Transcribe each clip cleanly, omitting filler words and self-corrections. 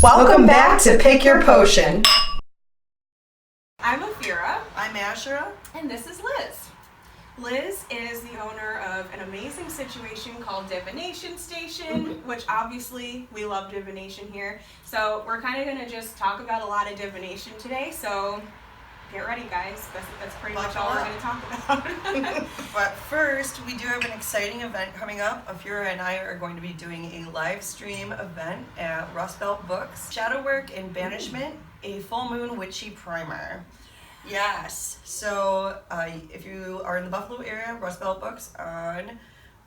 Welcome back to Pick Your Potion. I'm Afura. I'm Ashera. And this is Liz. Liz is the owner of an amazing situation called Divination Station, which obviously we love divination here. So we're kind of going to just talk about a lot of divination today. So get ready, guys. That's pretty much all we're going to talk about. But first, we do have an exciting event coming up. Afura and I are going to be doing a live stream event at Rust Belt Books. Shadow Work and Banishment, a full moon witchy primer. Yes. So if you are in the Buffalo area, Rust Belt Books on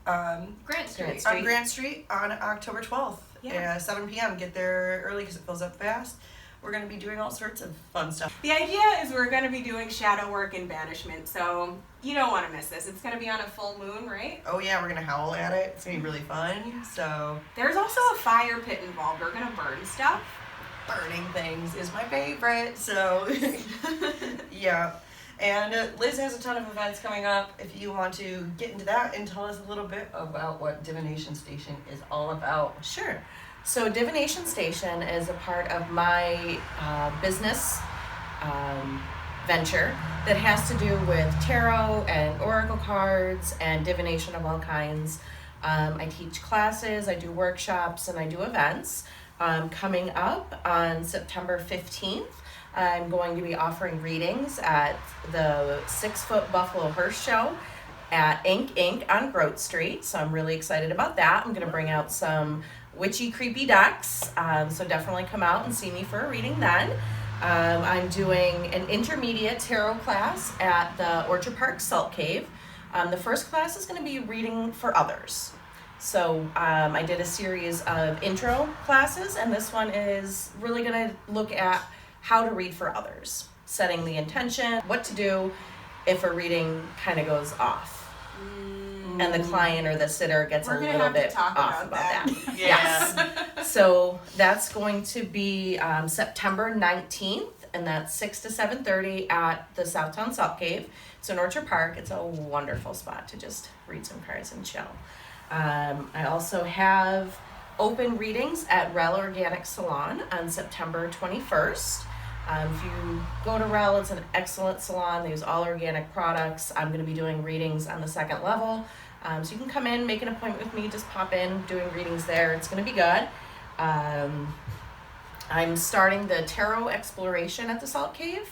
Grant Street. On Grant Street on October 12th Yeah. at 7 p.m. Get there early because it fills up fast. We're going to be doing all sorts of fun stuff. The idea is we're going to be doing shadow work and banishment, so you don't want to miss this. It's going to be on a full moon, right? Oh yeah, we're going to howl at it. It's going to be really fun. So there's also a fire pit involved. We're going to burn stuff. Burning things is my favorite. So yeah. And Liz has a ton of events coming up. If you want to get into that and tell us a little bit about what Divination Station is all about. Sure. So Divination Station is a part of my business venture that has to do with tarot and oracle cards and divination of all kinds. I teach classes, I do workshops, and I do events. Coming up on September 15th, I'm going to be offering readings at the 6-Foot Buffalo Hearse Show at Inc. on Grote Street. So I'm really excited about that. I'm going to bring out some witchy, creepy decks. So definitely come out and see me for a reading then. I'm doing an intermediate tarot class at the Orchard Park Salt Cave. The first class is going to be reading for others. So I did a series of intro classes, and this one is really going to look at how to read for others, setting the intention, what to do if a reading kind of goes off. And the client or the sitter gets a little bit off about that. Yeah. Yes. So that's going to be September 19th, and that's 6 to 7:30 at the Southtown Salt Cave. It's in Orchard Park. It's a wonderful spot to just read some cards and chill. I also have open readings at Rel Organic Salon on September 21st. If you go to Rel, it's an excellent salon. They use all organic products. I'm going to be doing readings on the second level. So you can come in, make an appointment with me, just pop in, doing readings there. It's going to be good. I'm starting the tarot exploration at the Salt Cave.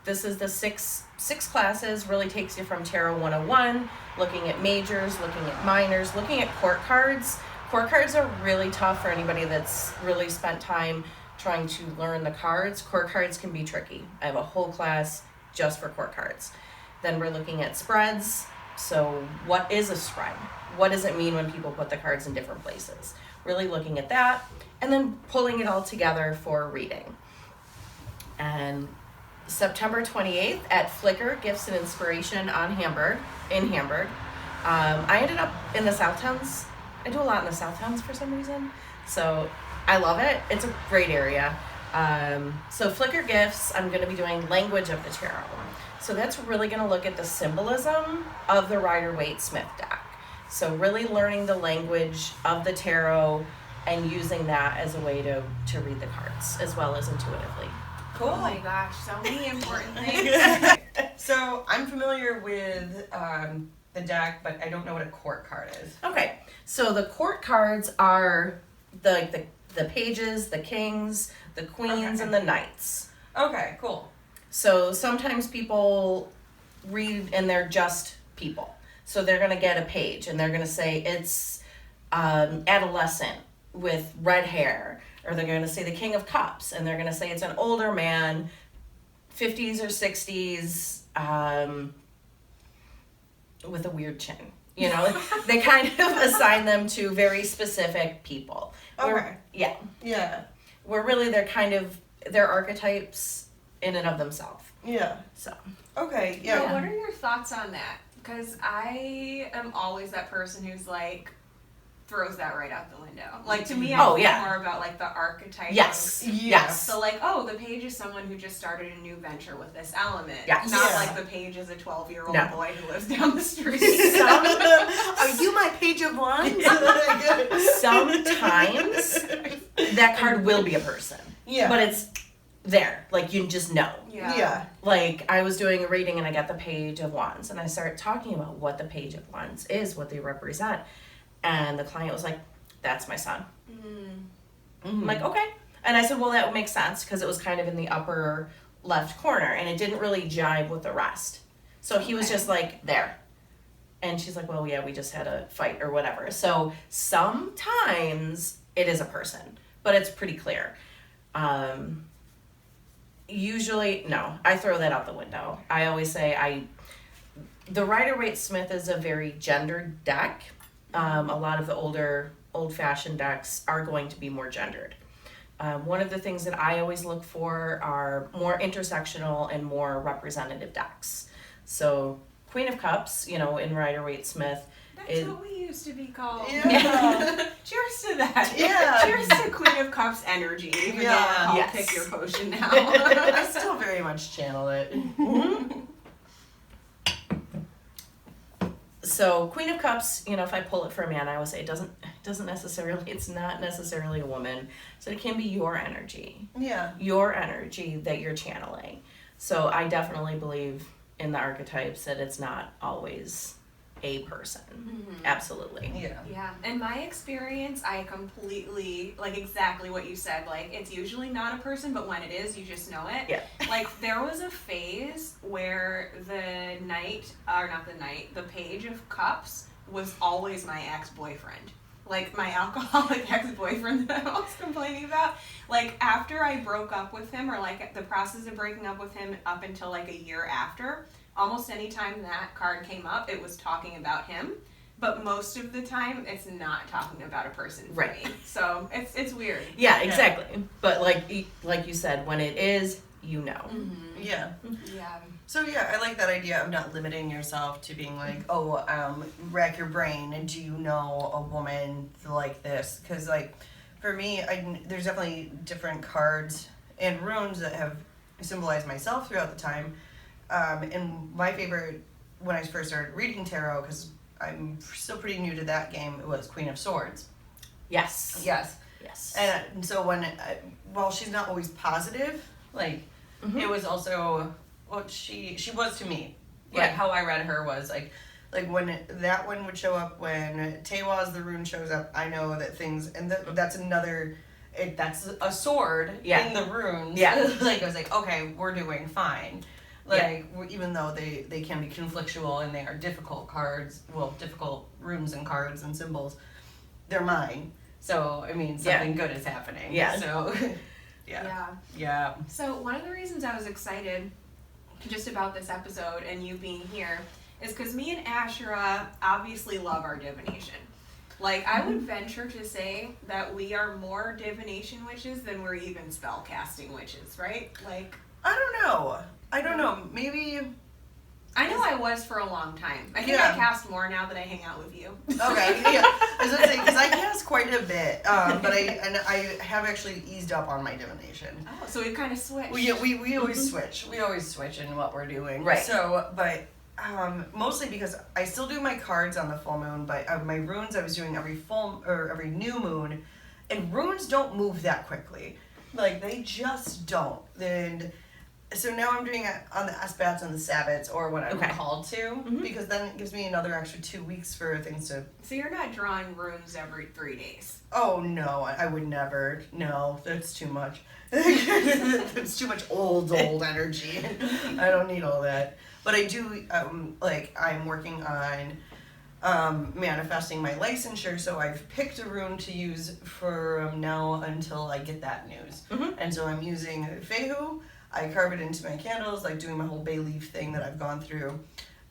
This is the six classes, really takes you from Tarot 101, looking at majors, looking at minors, looking at court cards. Court cards are really tough for anybody that's really spent time trying to learn the cards. Court cards can be tricky. I have a whole class just for court cards. Then we're looking at spreads. So what is a spread? What does it mean when people put the cards in different places? Really looking at that, and then pulling it all together for a reading. And September 28th at Flickr Gifts and Inspiration in Hamburg. I ended up in the Southtowns. I do a lot in the Southtowns for some reason. So I love it. It's a great area. So Flickr Gifts, I'm going to be doing Language of the Tarot. So that's really going to look at the symbolism of the Rider-Waite-Smith deck. So really learning the language of the tarot and using that as a way to read the cards as well as intuitively. Cool. Oh my gosh, so many important things. So I'm familiar with the deck, but I don't know what a court card is. Okay, so the court cards are the pages, the kings, the queens, and the knights. Okay, cool. So sometimes people read and they're just people. So they're going to get a page and they're going to say it's adolescent with red hair. Or they're going to say the King of Cups, and they're going to say it's an older man, 50s or 60s, with a weird chin. You know, they kind of assign them to very specific people. Okay. Yeah. Where really they're archetypes in and of themselves. Yeah. So. Okay, yeah. Now, what are your thoughts on that? Because I am always that person who's like, throws that right out the window. Like, to me, I think more about, like, the archetype. Yes. So, like, the page is someone who just started a new venture with this element. Yes. Not like the page is a 12-year-old boy who lives down the street. Are you my page of wands? Sometimes that card will be a person. Yeah. But it's there. Like, you just know. Yeah. Like, I was doing a reading and I got the Page of Wands, and I started talking about what the Page of Wands is, what they represent. And the client was like, that's my son. I'm like, okay. And I said, well, that would make sense because it was kind of in the upper left corner and it didn't really jive with the rest. So he was just like, there. And she's like, well, yeah, we just had a fight or whatever. So sometimes it is a person, but it's pretty clear. Usually, no, I throw that out the window. I always say the Rider-Waite-Smith is a very gendered deck. A lot of the older, old-fashioned decks are going to be more gendered. One of the things that I always look for are more intersectional and more representative decks. So Qween of Cups, in Rider-Waite-Smith. That's what we used to be called. Yeah. Cheers to that. Yeah. Cheers to Qween of Cups energy. Even though I'll Yes. pick your potion now. I still very much channel it. So Queen of Cups, if I pull it for a man, I always say it's not necessarily a woman. So it can be your energy. Yeah. Your energy that you're channeling. So I definitely believe in the archetypes that it's not always a person. Absolutely. Yeah. Yeah, in my experience, I completely, exactly what you said, it's usually not a person, but when it is, you just know it. Yeah. There was a phase where the Page of Cups was always my ex-boyfriend. My alcoholic ex-boyfriend that I was complaining about. After I broke up with him, or the process of breaking up with him up until a year after, almost any time that card came up, it was talking about him. But most of the time, it's not talking about a person for me. So it's weird. Yeah, exactly. But like you said, when it is, you know. Mm-hmm. Yeah. Yeah. So yeah, I like that idea of not limiting yourself to being rack your brain and do you know a woman like this? Because for me, there's definitely different cards and runes that have symbolized myself throughout the time. And my favorite, when I first started reading tarot, because I'm still pretty new to that game, it was Queen of Swords. Yes. Yes. Yes. And so while she's not always positive, it was also what she was to me. How I read her was when that one would show up, when Tewas the rune shows up, I know that things, and that's that's a sword in the runes. Yeah. I was like, okay, we're doing fine. Even though they can be conflictual and they are difficult cards, difficult runes and cards and symbols, they're mine. So, something good is happening. Yeah. So, yeah. So one of the reasons I was excited just about this episode and you being here is because me and Ashera obviously love our divination. I would venture to say that we are more divination witches than we're even spell casting witches, right? I don't know. Maybe. I know I was for a long time. I think I cast more now that I hang out with you. Okay, yeah. I was gonna say, because I cast quite a bit, but I have actually eased up on my divination. Oh, so we kind of switched. We always switch. We always switch in what we're doing. Right. So, but mostly because I still do my cards on the full moon, but my runes I was doing every new moon, and runes don't move that quickly. They just don't. And so now I'm doing it on the Asbats and the Sabbats, or when I'm called to, because then it gives me another extra 2 weeks for things to... So you're not drawing runes every 3 days? Oh, no, I would never. No, that's too much. It's too much old energy. I don't need all that. But I do, I'm working on manifesting my licensure, so I've picked a rune to use for now until I get that news. And so I'm using Fehu. I carve it into my candles, doing my whole bay leaf thing that I've gone through.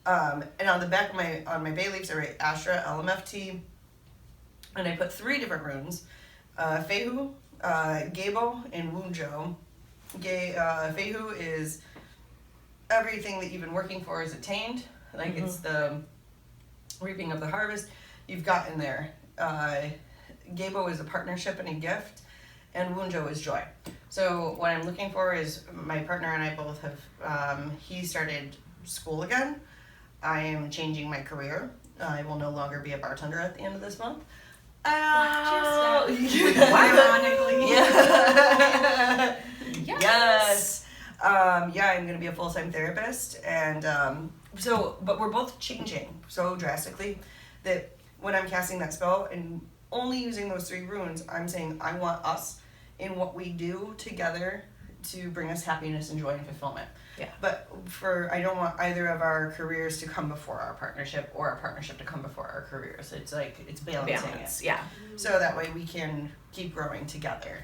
And on the back of my bay leaves, I write Ashera, LMFT, and I put 3 different runes: Fehu, Gabo, and Wunjo. Fehu is everything that you've been working for is attained. It's the reaping of the harvest you've got in there. Gabo is a partnership and a gift, and Wunjo is joy. So what I'm looking for is my partner and I both have, he started school again. I am changing my career. I will no longer be a bartender at the end of this month. Oh, Ironically. Yeah. Yes. Yes. Yeah, I'm gonna be a full-time therapist, and but we're both changing so drastically that when I'm casting that spell and only using those 3 runes, I'm saying I want us in what we do together to bring us happiness and joy and fulfillment. Yeah. But I don't want either of our careers to come before our partnership or our partnership to come before our careers. It's like, it's balancing Balance. it. Yeah. So that way we can keep growing together.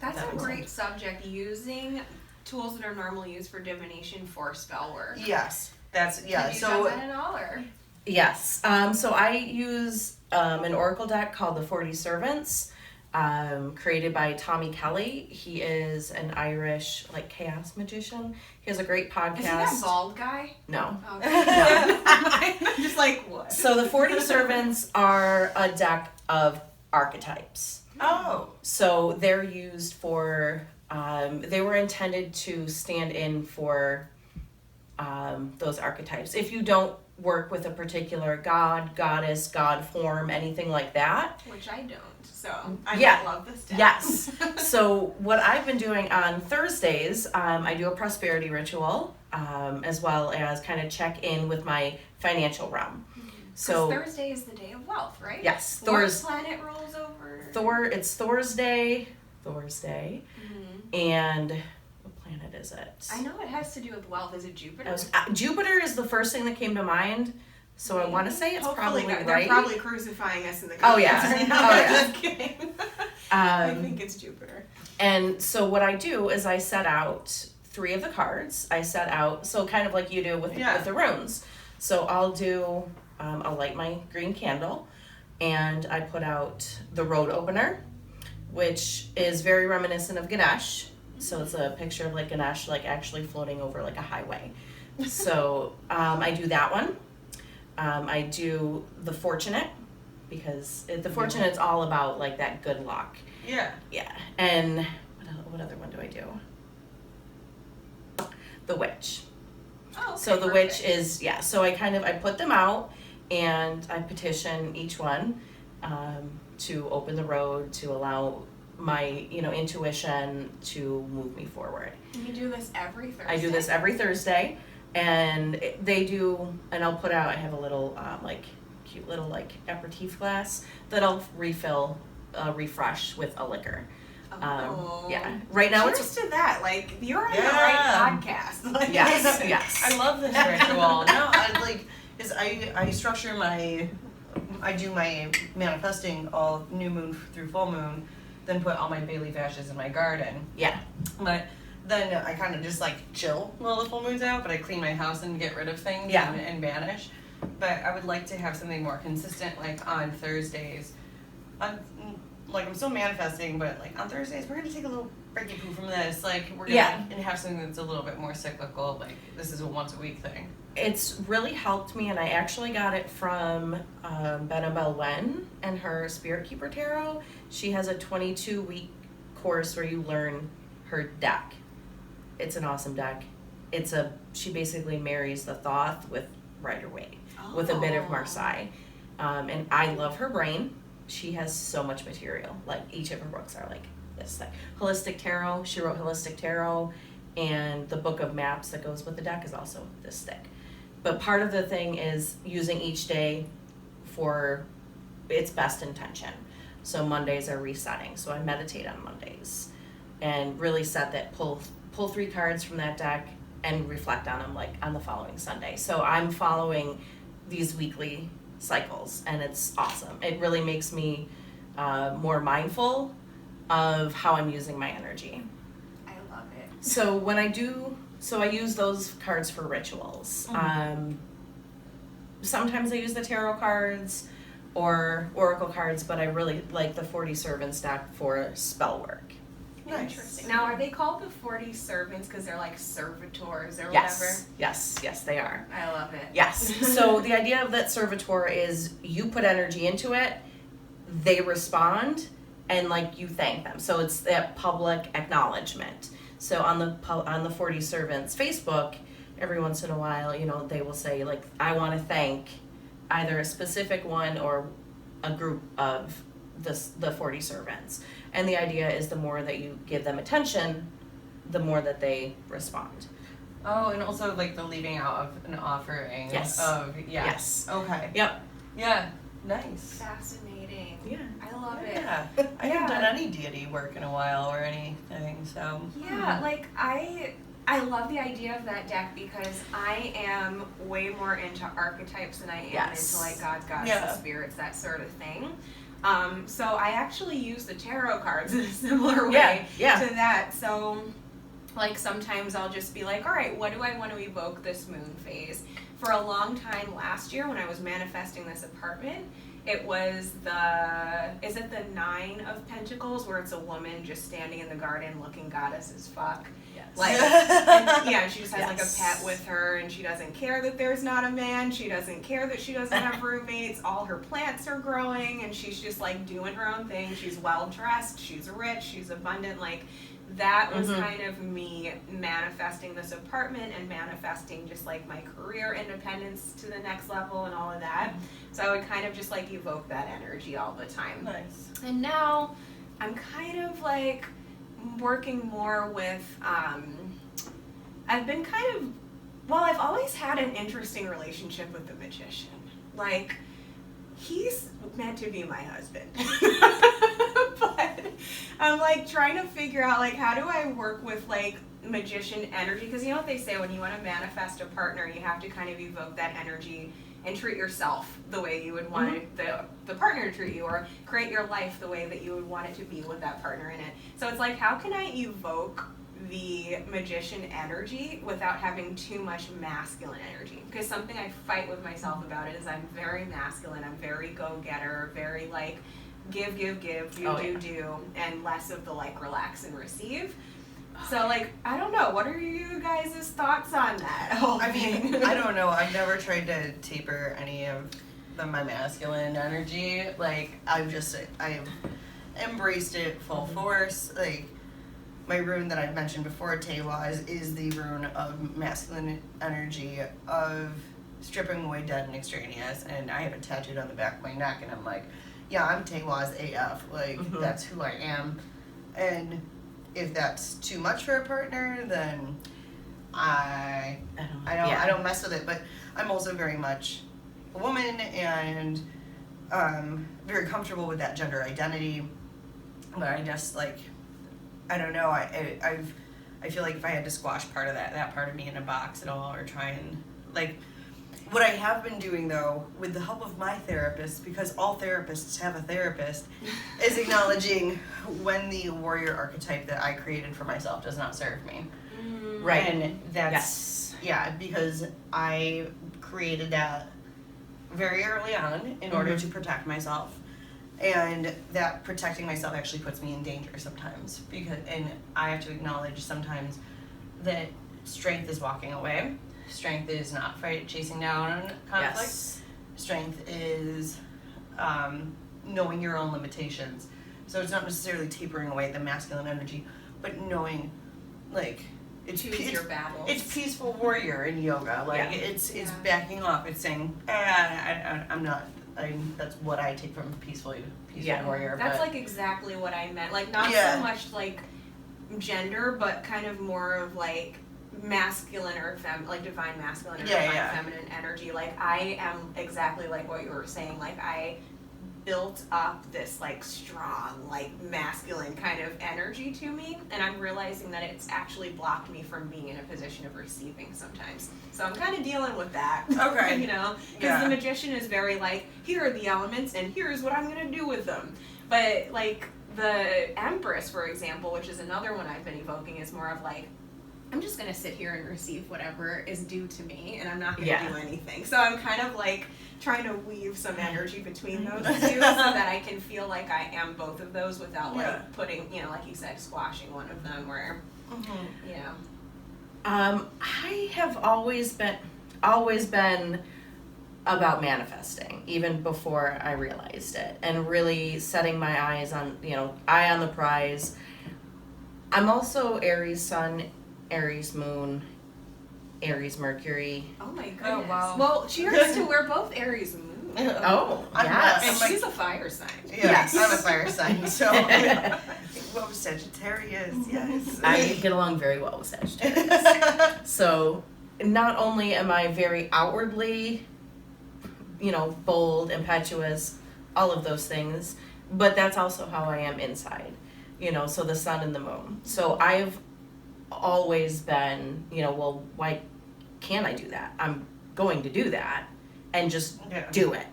That's That a makes great subject, using tools that are normally used for divination for spell work. Yes. Can you jump in at all, or? Yes. So I use an oracle deck called the 40 Servants, created by Tommy Kelly. He is an Irish chaos magician. He has a great podcast. Is he that bald guy? No. Okay. I'm just like, what? So the 40 Servants are a deck of archetypes. Oh. So they're used for, they were intended to stand in for those archetypes. If you don't work with a particular god, goddess, god form, anything like that. Which I don't, so I Yeah. love this deck. Yes. So what I've been doing on Thursdays, I do a prosperity ritual, as well as kind of check in with my financial realm. So Thursday is the day of wealth, right? yes, What planet rolls over? It's Thursday, Mm-hmm. and what planet is it? I know it has to do with wealth. Is it Jupiter? Jupiter is the first thing that came to mind, so I want to say it's Hopefully probably they're right. probably crucifying us in the Oh, comments yeah. right now. Oh, yeah. Just kidding. I think it's Jupiter. And so what I do is I set out 3 of the cards. I set out, so kind of like you do with the runes. So I'll light my green candle, and I put out the road opener, which is very reminiscent of Ganesh. So it's a picture of Ganesh actually floating over a highway. So I do that one. I do the fortunate, because the fortunate is all about that good luck. Yeah. Yeah. And what other one do I do? The witch. Oh, okay, So the perfect. witch is, so I put them out, and I petition each one to open the road, to allow my intuition to move me forward. You do this every Thursday? I do this every Thursday, and I'll put out, I have a little cute little aperitif glass that I'll refresh with a liquor. Yeah. Right now Cheers to that. You're on the Yeah. right podcast. Yes, yes. I love this ritual. No, is I structure I do my manifesting all new moon through full moon, then put all my bay leaf ashes in my garden. Yeah. But then I kind of just chill while the full moon's out, but I clean my house and get rid of things and banish. But I would like to have something more consistent, on Thursdays. I'm still manifesting, but on Thursdays we're gonna take a little breaky poo from this. We're gonna and have something that's a little bit more cyclical. This is a once a week thing. It's really helped me, and I actually got it from Benabel Wen and her Spirit Keeper Tarot. She has a 22-week course where you learn her deck. It's an awesome deck. She basically marries the Thoth with Rider-Waite with a bit of Marseille. And I love her brain. She has so much material. Each of her books are this thick. Holistic Tarot, she wrote Holistic Tarot, and the book of maps that goes with the deck is also this thick. But part of the thing is using each day for its best intention. So Mondays are resetting. So I meditate on Mondays and really set that, pull 3 cards from that deck and reflect on them on the following Sunday. So I'm following these weekly cycles, and it's awesome. It really makes me more mindful of how I'm using my energy. I love it. So when I use those cards for rituals. Sometimes I use the tarot cards or oracle cards, but I really like the 40 Servants deck for spell work. Nice. Interesting. Now, are they called the 40 servants because they're servitors or whatever? Yes, they are. I love it. Yes. So the idea of that servitor is you put energy into it, they respond, and you thank them. So it's that public acknowledgement. So on the 40 Servants Facebook, every once in a while, they will say I want to thank either a specific one or a group of the 40 servants. And the idea is the more that you give them attention, the more that they respond. Oh, and also like the leaving out of an offering. Yes. Yes. Okay. Yep. Yeah. Nice. Fascinating. Yeah. I love it. Yeah. I haven't done any deity work in a while or anything, so. Yeah, like I love the idea of that deck because I am way more into archetypes than I am Yes. into like gods, goddesses, Yeah. spirits, that sort of thing. So I actually use the tarot cards in a similar way Yeah. to that. So like sometimes I'll just be like, all right, what do I want to evoke this moon phase? For a long time last year when I was manifesting this apartment, it was is it the 9 of Pentacles where it's a woman just standing in the garden looking goddess as fuck? Yes. Like, and, yeah, she just has like a Yes. pet with her and she doesn't care that there's not a man. She doesn't care that she doesn't have roommates. All her plants are growing and she's just like doing her own thing. She's well dressed. She's rich. She's abundant. Like, that was kind of me manifesting this apartment and manifesting just like my career independence to the next level and all of that. So I would kind of just like evoke that energy all the time. Nice. And now I'm kind of like working more with, I've been kind of, well, I've always had an interesting relationship with the magician. Like, he's meant to be my husband. But I'm like trying to figure out like how do I work with like magician energy, because you know what they say, when you want to manifest a partner you have to kind of evoke that energy and treat yourself the way you would want the partner to treat you, or create your life the way that you would want it to be with that partner in it. So it's like, how can I evoke the magician energy without having too much masculine energy? Because something I fight with myself about it is I'm very masculine, I'm very go-getter, very like give, do, and less of the like relax and receive. So like, I don't know, what are you guys' thoughts on that whole I thing? mean, I don't know. I've never tried to taper any of my masculine energy. Like, I've embraced it full force. Like, my rune that I've mentioned before, Tewa, is the rune of masculine energy, of stripping away dead and extraneous. And I have it tattooed on the back of my neck, and I'm like, yeah, I'm Tewa's AF. Like, that's who I am. And if that's too much for a partner, then I don't mess with it. But I'm also very much a woman and very comfortable with that gender identity. But I just like, I don't know. I feel like if I had to squash part of that part of me in a box at all, or try and like. What I have been doing, though, with the help of my therapist, because all therapists have a therapist, is acknowledging when the warrior archetype that I created for myself does not serve me. Right. And that's, yeah, because I created that very early on in order to protect myself. And that protecting myself actually puts me in danger sometimes. And I have to acknowledge sometimes that strength is walking away. Strength is not chasing down conflict. Yes. Strength is knowing your own limitations. So it's not necessarily tapering away the masculine energy, but knowing, like, it's your battles. It's peaceful warrior in yoga. Like, it's backing off. It's saying, I'm not. That's what I take from peaceful warrior. That's but, like exactly what I meant. Like, not so much like gender, but kind of more of like masculine or like divine masculine or divine feminine energy. Like, I am exactly like what you were saying. Like, I built up this like strong like masculine kind of energy to me, and I'm realizing that it's actually blocked me from being in a position of receiving sometimes. So I'm kind of dealing with that. Okay. You know, because the magician is very like, here are the elements and here's what I'm gonna do with them. But like the Empress, for example, which is another one I've been evoking, is more of like, I'm just going to sit here and receive whatever is due to me, and I'm not going to do anything. So I'm kind of like trying to weave some energy between those two so that I can feel like I am both of those without like putting, you know, like you said, squashing one of them, where, you know. I have always been about manifesting, even before I realized it, and really setting my eyes on, eye on the prize. I'm also Aries Sun, Aries Moon, Aries Mercury. Oh my goodness. Oh, wow. Well, cheers to we're both Aries Moon. Oh, I'm yes. And like- she's a fire sign. Yeah, Yes. I'm a fire sign, so what was Sagittarius? Yes. I get along very well with Sagittarius. So not only am I very outwardly, bold, impetuous, all of those things, but that's also how I am inside. So the sun and the moon. So I've always been, well, why can't I do that? I'm going to do that and just do it.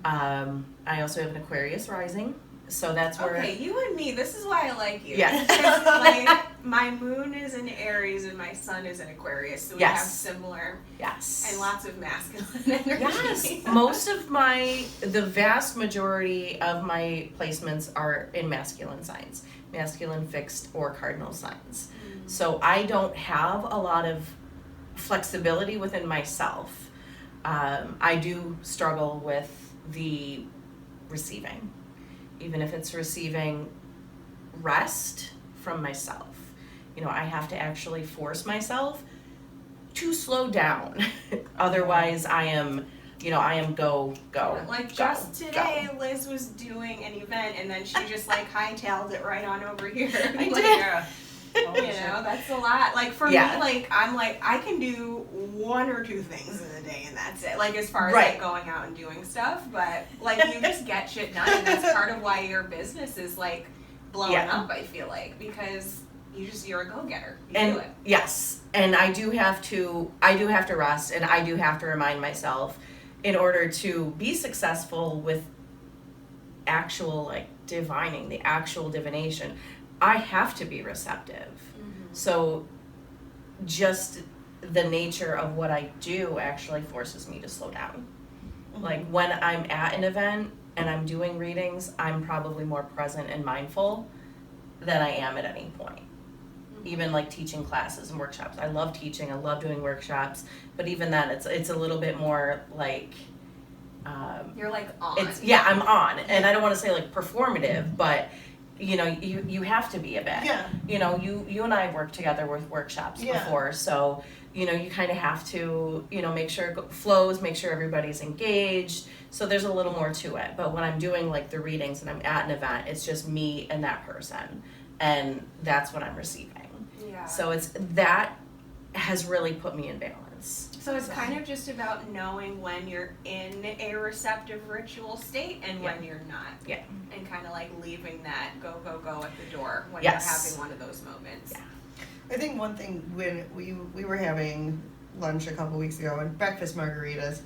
I also have an Aquarius rising, so that's where. Okay, you and me, this is why I like you. Yeah. Because, like, my moon is in Aries and my sun is in Aquarius, so we have Yes. similar Yes. and lots of masculine energy. Yes. The vast majority of my placements are in masculine signs, masculine fixed or cardinal signs. So I don't have a lot of flexibility within myself. I do struggle with the receiving, even if it's receiving rest from myself. I have to actually force myself to slow down. Otherwise, I am go. Like go, just today, go. Liz was doing an event and then she just like hightailed it right on over here. I Like, did. That's a lot. Like for Yeah. me, like I'm like I can do one or two things in a day and that's it. Like as far as Right. like going out and doing stuff, but like you just get shit done, and that's part of why your business is like blowing Yeah. up. I feel like because you're a go-getter. You And do it. yes, and I do have to rest, and I do have to remind myself in order to be successful with actual like divining, the actual divination, I have to be receptive. So just the nature of what I do actually forces me to slow down. Like when I'm at an event and I'm doing readings, I'm probably more present and mindful than I am at any point. Even like teaching classes and workshops. I love teaching, I love doing workshops, but even then it's a little bit more like You're like on. I'm on, and I don't want to say like performative, but you have to be a bit. Yeah. You and I have worked together with workshops before, so you kind of have to make sure it flows, make sure everybody's engaged. So there's a little more to it. But when I'm doing like the readings and I'm at an event, it's just me and that person, and that's what I'm receiving. Yeah. So that has really put me in balance. So it's kind of just about knowing when you're in a receptive ritual state and when you're not. Yeah. And kind of like leaving that go at the door when Yes. you're having one of those moments. Yeah. I think one thing when we were having lunch a couple weeks ago and breakfast margaritas,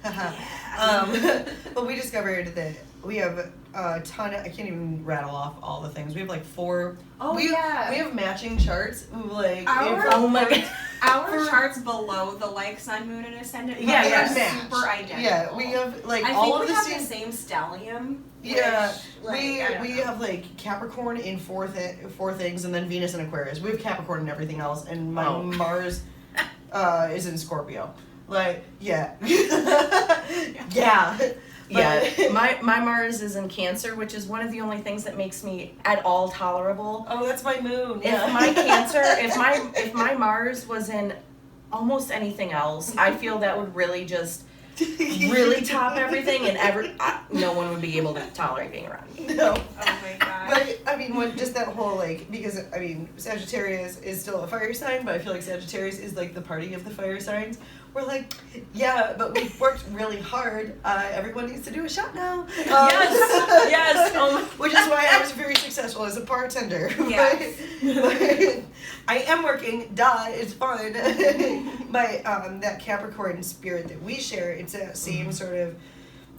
but we discovered that we have a ton of, I can't even rattle off all the things. We have like 4. Oh, we yeah. We have matching charts. Like Oh my God. Our charts below the like sun, moon, and ascendant Yeah, are yeah. super identical. Yeah, we have like I all think of we the have same. the same stellium. Yeah, which, like, I don't we know. have like Capricorn in four things, and then Venus and Aquarius. We have Capricorn and everything else, and my Mars is in Scorpio. Like, yeah, yeah. Yeah, my Mars is in Cancer, which is one of the only things that makes me at all tolerable. Oh, that's my moon. If my Cancer, if my Mars was in almost anything else, I feel that would really just really top everything, and no one would be able to tolerate being around me. No. Oh my god. But I mean, just that whole like, because I mean, Sagittarius is still a fire sign, but I feel like Sagittarius is like the party of the fire signs. We're like, yeah, but we've worked really hard. Everyone needs to do a shot now. Yes. Which is why I was very successful as a bartender. Yes. But I am working. Duh, it's fun. But that Capricorn spirit that we share, it's that same sort of.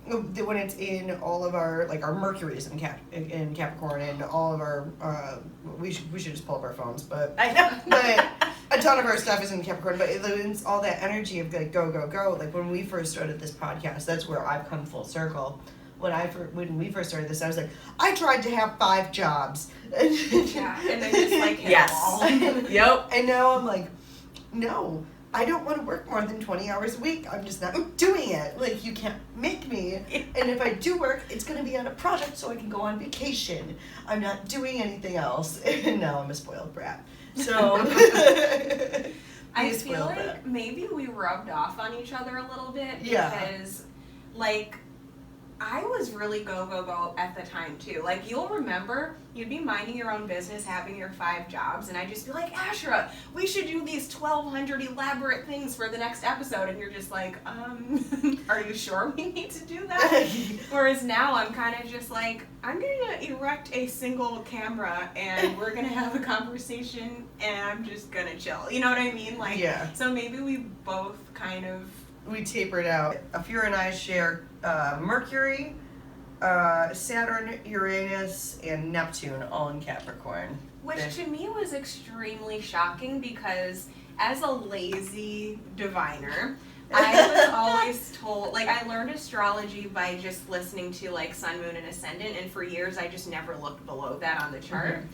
When it's in all of our like our Mercury's in Capricorn and all of our we should just pull up our phones, but I know. but a ton of our stuff is in Capricorn, but it's all that energy of like go go go. Like when we first started this podcast, that's where I've come full circle. When we first started this, I was like, I tried to have 5 jobs. Yeah, and then just like hit Yes. the wall. Yep. And now I'm like, no, I don't want to work more than 20 hours a week. I'm just not doing it. Like, you can't make me. And if I do work, it's going to be on a project so I can go on vacation. I'm not doing anything else. And now I'm a spoiled brat. So, I feel like maybe we rubbed off on each other a little bit Yeah. because, like, I was really go at the time too. Like, you'll remember, you'd be minding your own business, having your 5 jobs, and I'd just be like, Ashera, we should do these 1,200 elaborate things for the next episode, and you're just like, are you sure we need to do that? Whereas now I'm kind of just like, I'm gonna erect a single camera, and we're gonna have a conversation, and I'm just gonna chill. You know what I mean? Like, Yeah. So maybe we both kind of. We tapered out. Afura and I share Mercury, Saturn, Uranus, and Neptune all in Capricorn. Which to me was extremely shocking because as a lazy diviner, I was always told, like, I learned astrology by just listening to like sun, moon, and ascendant, and for years I just never looked below that on the chart. Mm-hmm.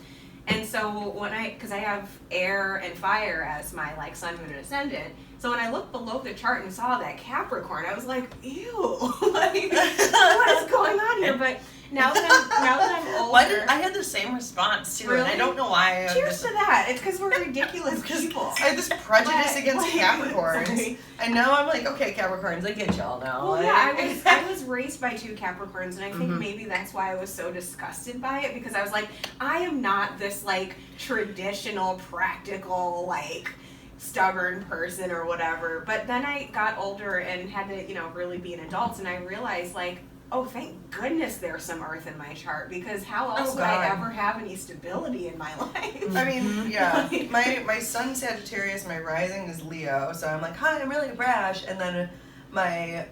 And so because I have air and fire as my like sun, moon, and ascendant, so when I looked below the chart and saw that Capricorn, I was like, ew, like, what is going on here? But now that I'm older, Why did I had the same response too? Really? And I don't know why. Cheers to that. It's because we're ridiculous people. I had this prejudice against Sorry. Capricorns, and now I'm like, okay, Capricorns, I get y'all now. Well, Like- yeah, I was raised by 2 Capricorns, and I think maybe that's why I was so disgusted by it, because I was like, I am not this like traditional, practical, like stubborn person or whatever. But then I got older and had to, really be an adult, and I realized like, oh, thank goodness there's some earth in my chart, because how else would I God. ever have any stability in my life? I mean, yeah. My sun's Sagittarius, my rising is Leo, so I'm like, hi, I'm really brash, and then my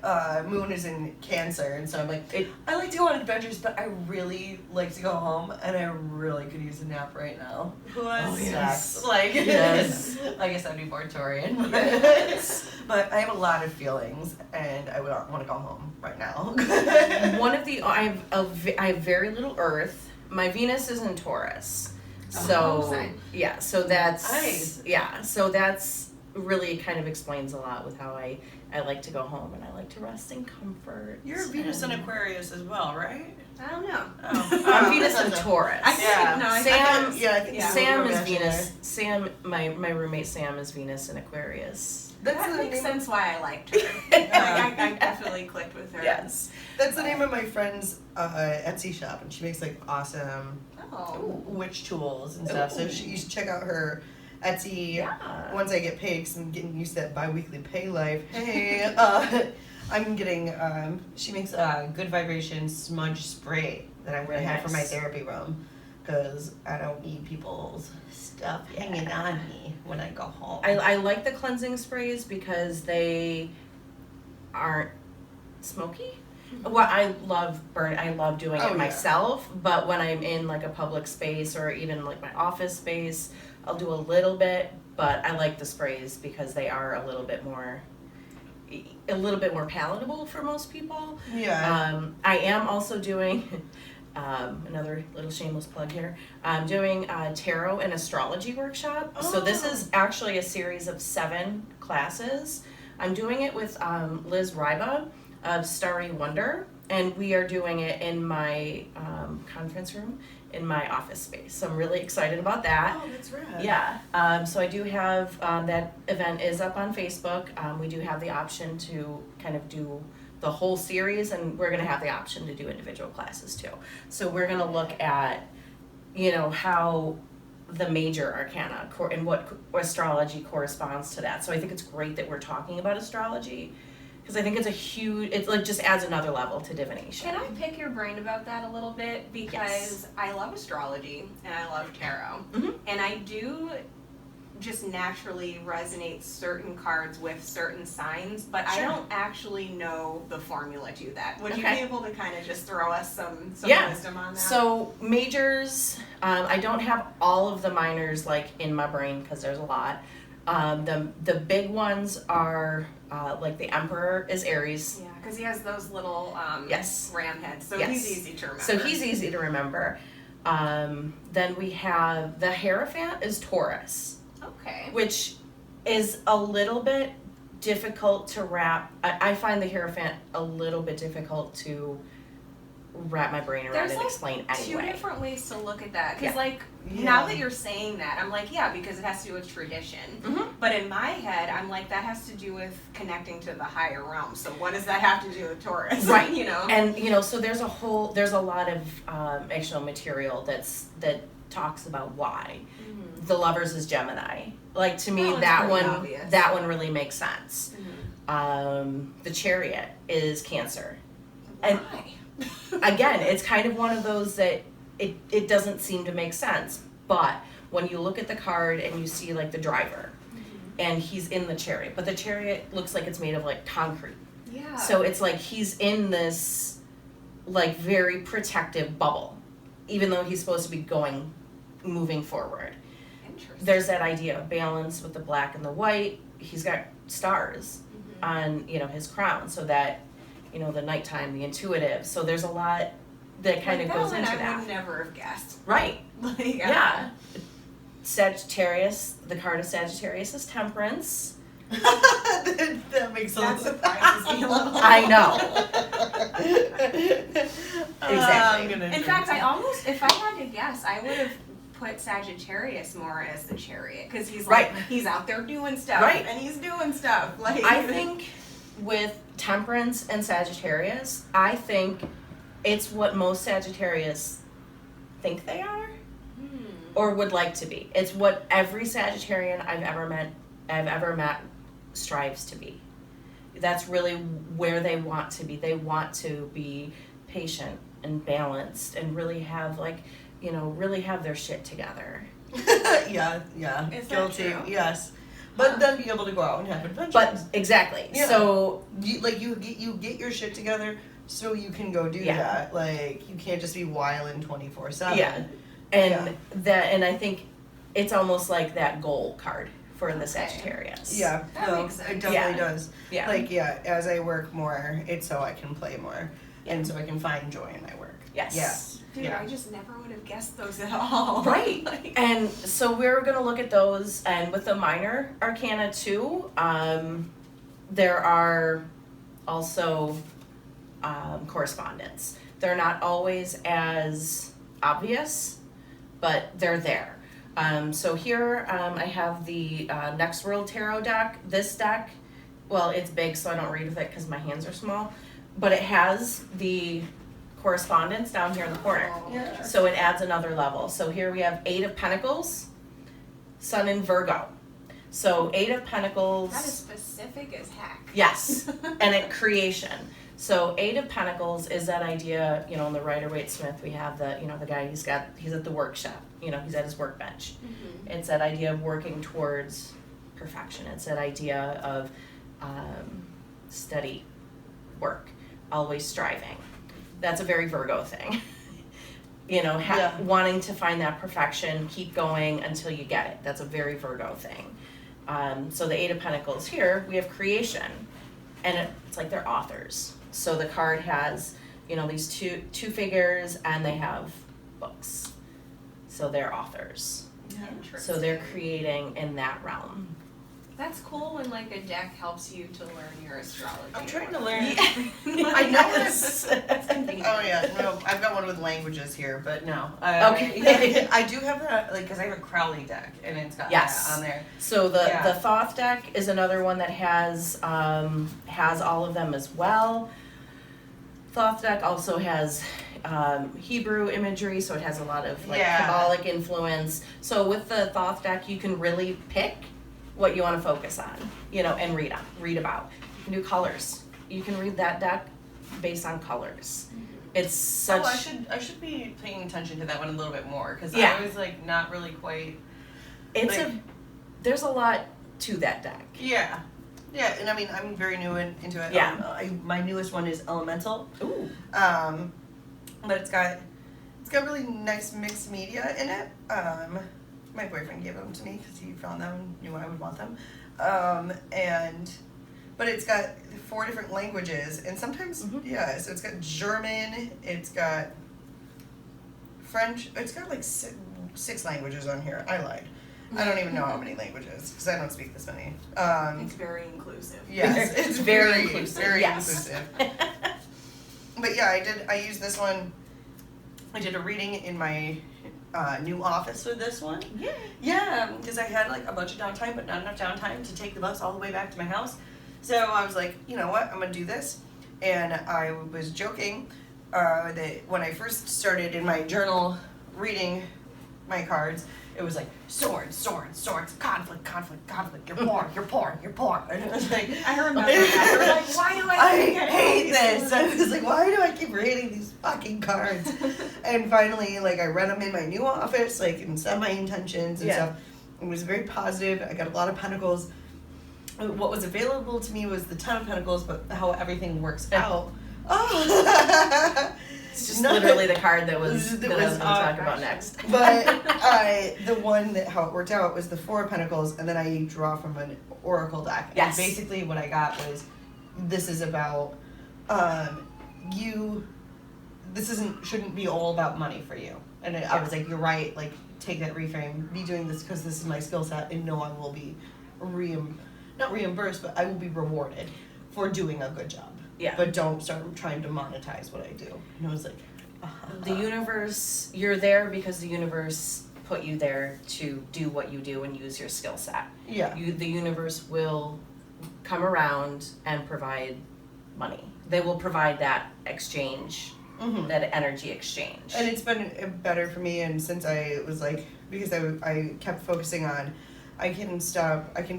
moon is in Cancer, and so I'm like, I like to go on adventures, but I really like to go home, and I really could use a nap right now. Who has sex? Like, Yes. I guess I'd be more Taurian. But I have a lot of feelings, and I want to go home right now. I have very little Earth. My Venus is in Taurus, so yeah. So that's Nice. yeah. So that's really kind of explains a lot with how I like to go home and I like to rest in comfort. You're Venus in Aquarius as well, right? I don't know. I'm Venus in Taurus. I think Sam Sam is matching Venus. Sam, my roommate Sam is Venus in Aquarius. That makes sense why I liked her. I definitely clicked with her. Yes. That's the name of my friend's Etsy shop, and she makes like awesome Oh. witch tools and stuff. So you should check out her Etsy. Yeah. Once I get paid, because I'm getting used to that bi-weekly pay life. Hey, I'm getting. She makes a good vibration smudge spray that I'm gonna have for my therapy room, because I don't need people's stuff hanging on me when I go home. I like the cleansing sprays because they aren't smoky. Well, I love doing Oh, it yeah. myself, but when I'm in like a public space or even like my office space, I'll do a little bit, but I like the sprays because they are a little bit more palatable for most people. Yeah. I am also doing another little shameless plug here. I'm doing a tarot and astrology workshop. So this is actually a series of 7 classes. I'm doing it with Liz Ryba of Starry Wonder, and we are doing it in my conference room in my office space. So I'm really excited about that. Oh, that's rad. Yeah, so I do have, that event is up on Facebook. We do have the option to kind of do the whole series, and we're gonna have the option to do individual classes too. So we're gonna look at, how the major arcana and what astrology corresponds to that. So I think it's great that we're talking about astrology, because I think it like just adds another level to divination. Can I pick your brain about that a little bit? Because Yes. I love astrology and I love tarot. Mhm. And I do just naturally resonate certain cards with certain signs, but I Sure. don't actually know the formula to that. Would you Okay. be able to kind of just throw us some Yeah. wisdom on that? So majors, I don't have all of the minors like in my brain because there's a lot. The big ones are like the Emperor is Aries. yeah, because he has those little Yes. ram heads, so Yes. he's easy to remember. So he's easy to remember. Then we have the Hierophant is Taurus, okay. which is a little bit difficult to wrap. I find the Hierophant a little bit difficult to wrap my brain around There's and like explain two anyway. different ways to look at that. Because, Yeah. like, Yeah. now that you're saying that, I'm like, yeah, because it has to do with tradition. Mhm. But in my head, I'm like, that has to do with connecting to the higher realm. So what does that have to do with Taurus? Right. You know? And so there's a lot of actual material that talks about why. Mhm. The Lovers is Gemini. Like, to me, That one's pretty obvious. that one really makes sense. Mhm. The Chariot is Cancer. And Why? again, it's kind of one of those that it doesn't seem to make sense. But when you look at the card and you see like the driver and he's in the chariot, but the chariot looks like it's made of like concrete. Yeah. So it's like he's in this like very protective bubble, even though he's supposed to be moving forward. Interesting. There's that idea of balance with the black and the white. He's got stars on, his crown, so that, the nighttime, the intuitive. So there's a lot that kind of goes into I that. would never have guessed. Right. Like, Yeah. Sagittarius, the card of Sagittarius is Temperance. That makes a That lot surprises me a little. I know. Exactly. In fact, I almost, if I had to guess, I would have put Sagittarius more as the chariot because he's like Right. he's out there doing stuff, Right. and he's doing stuff. Like I think with Temperance and Sagittarius, I think it's what most Sagittarius think they are or would like to be. It's what every Sagittarian I've ever met strives to be. That's really where they want to be. They want to be patient and balanced and really have really have their shit together. yeah. Is that Guilty. true? Yes. But then be able to go out and have adventures. But exactly. Yeah. So you get your shit together so you can go do Yeah. that. Like, you can't just be wilding 24/7. yeah. And I think it's almost like that goal card for the Sagittarius. Yeah, That no, makes sense. it definitely does. Yeah. Like, as I work more, it's so I can play more. And so I can find joy in my work. Yes. Yes. Dude, Yeah. I just never would have guessed those at all. Right. Like, And so we're going to look at those, and with the minor arcana too, there are also correspondence. They're not always as obvious, but they're there. So here I have the Next World Tarot deck. This deck, well, it's big, so I don't read with it because my hands are small, but it has the correspondence down here in the corner. Yeah. So it adds another level. So here we have 8 of Pentacles, Sun in Virgo. So 8 of Pentacles. that is specific as heck. Yes, and at creation. So 8 of Pentacles is that idea, in the Rider-Waite-Smith, we have the guy, he's at the workshop, he's at his workbench. It's that idea of working towards perfection. It's that idea of steady work, always striving. That's a very Virgo thing. Wanting to find that perfection, keep going until you get it. That's a very Virgo thing. So the 8 of Pentacles here, we have creation, and it's like they're authors. So the card has, these two figures, and they have books. So they're authors. Interesting. So they're creating in that realm. That's cool when like a deck helps you to learn your astrology. I'm trying to learn. I know it's convenient. Oh yeah, no, I've got one with languages here, but no. Okay. I do have that, like, because I have a Crowley deck, and it's got Yes. that on there. So the Yeah. Thoth deck is another one that has all of them as well. Thoth deck also has Hebrew imagery, so it has a lot of like Yeah. Kabbalic influence. So with the Thoth deck, you can really pick what you want to focus on, and read about. You can do colors. You can read that deck based on colors. It's such. Oh, I should be paying attention to that one a little bit more, because Yeah. I was like not really quite. There's a lot to that deck. Yeah. Yeah, and I mean, I'm very new into it. Yeah. My newest one is Elemental. Ooh. But it's got really nice mixed media in it. My boyfriend gave them to me because he found them and knew I would want them. But it's got 4 different languages, and sometimes so it's got German, it's got French, it's got like 6 languages on here. I lied. I don't even know how many languages because I don't speak this many. It's very inclusive. Yes, it's Very very inclusive, very yes. inclusive. But yeah, I used this one. I did a reading in my new office with this one. Yeah. Yeah, because I had like a bunch of downtime, but not enough downtime to take the bus all the way back to my house. So I was like, you know what, I'm gonna do this. And I was joking that when I first started in my journal reading my cards, it was like swords, swords, swords, conflict, conflict, conflict. You're poor, you're poor, you're poor. And it was like, I remember that. You were like, why do I get hate all this. these I was like, why do I keep reading these fucking cards? And finally, like, I read them in my new office, like, and said my intentions and stuff. It was very positive. I got a lot of pentacles. What was available to me was the Ten of Pentacles, but how everything works out. Oh! It's just literally the card that I was going to talk gosh. about next. But the one that how it worked out was the Four of Pentacles, and then I draw from an oracle deck. Yes. And basically, what I got was this is about you. This shouldn't be all about money for you. And I was like, you're right. Like, take that reframe. Be doing this because this is my skill set, and no, I will be not reimbursed, but I will be rewarded for doing a good job. Yeah. But don't start trying to monetize what I do. And I was like, The universe, you're there because the universe put you there to do what you do and use your skill set. yeah. The universe will come around and provide money. They will provide that exchange, that energy exchange. And it's been better for me, and since I was like, because I kept focusing on, I can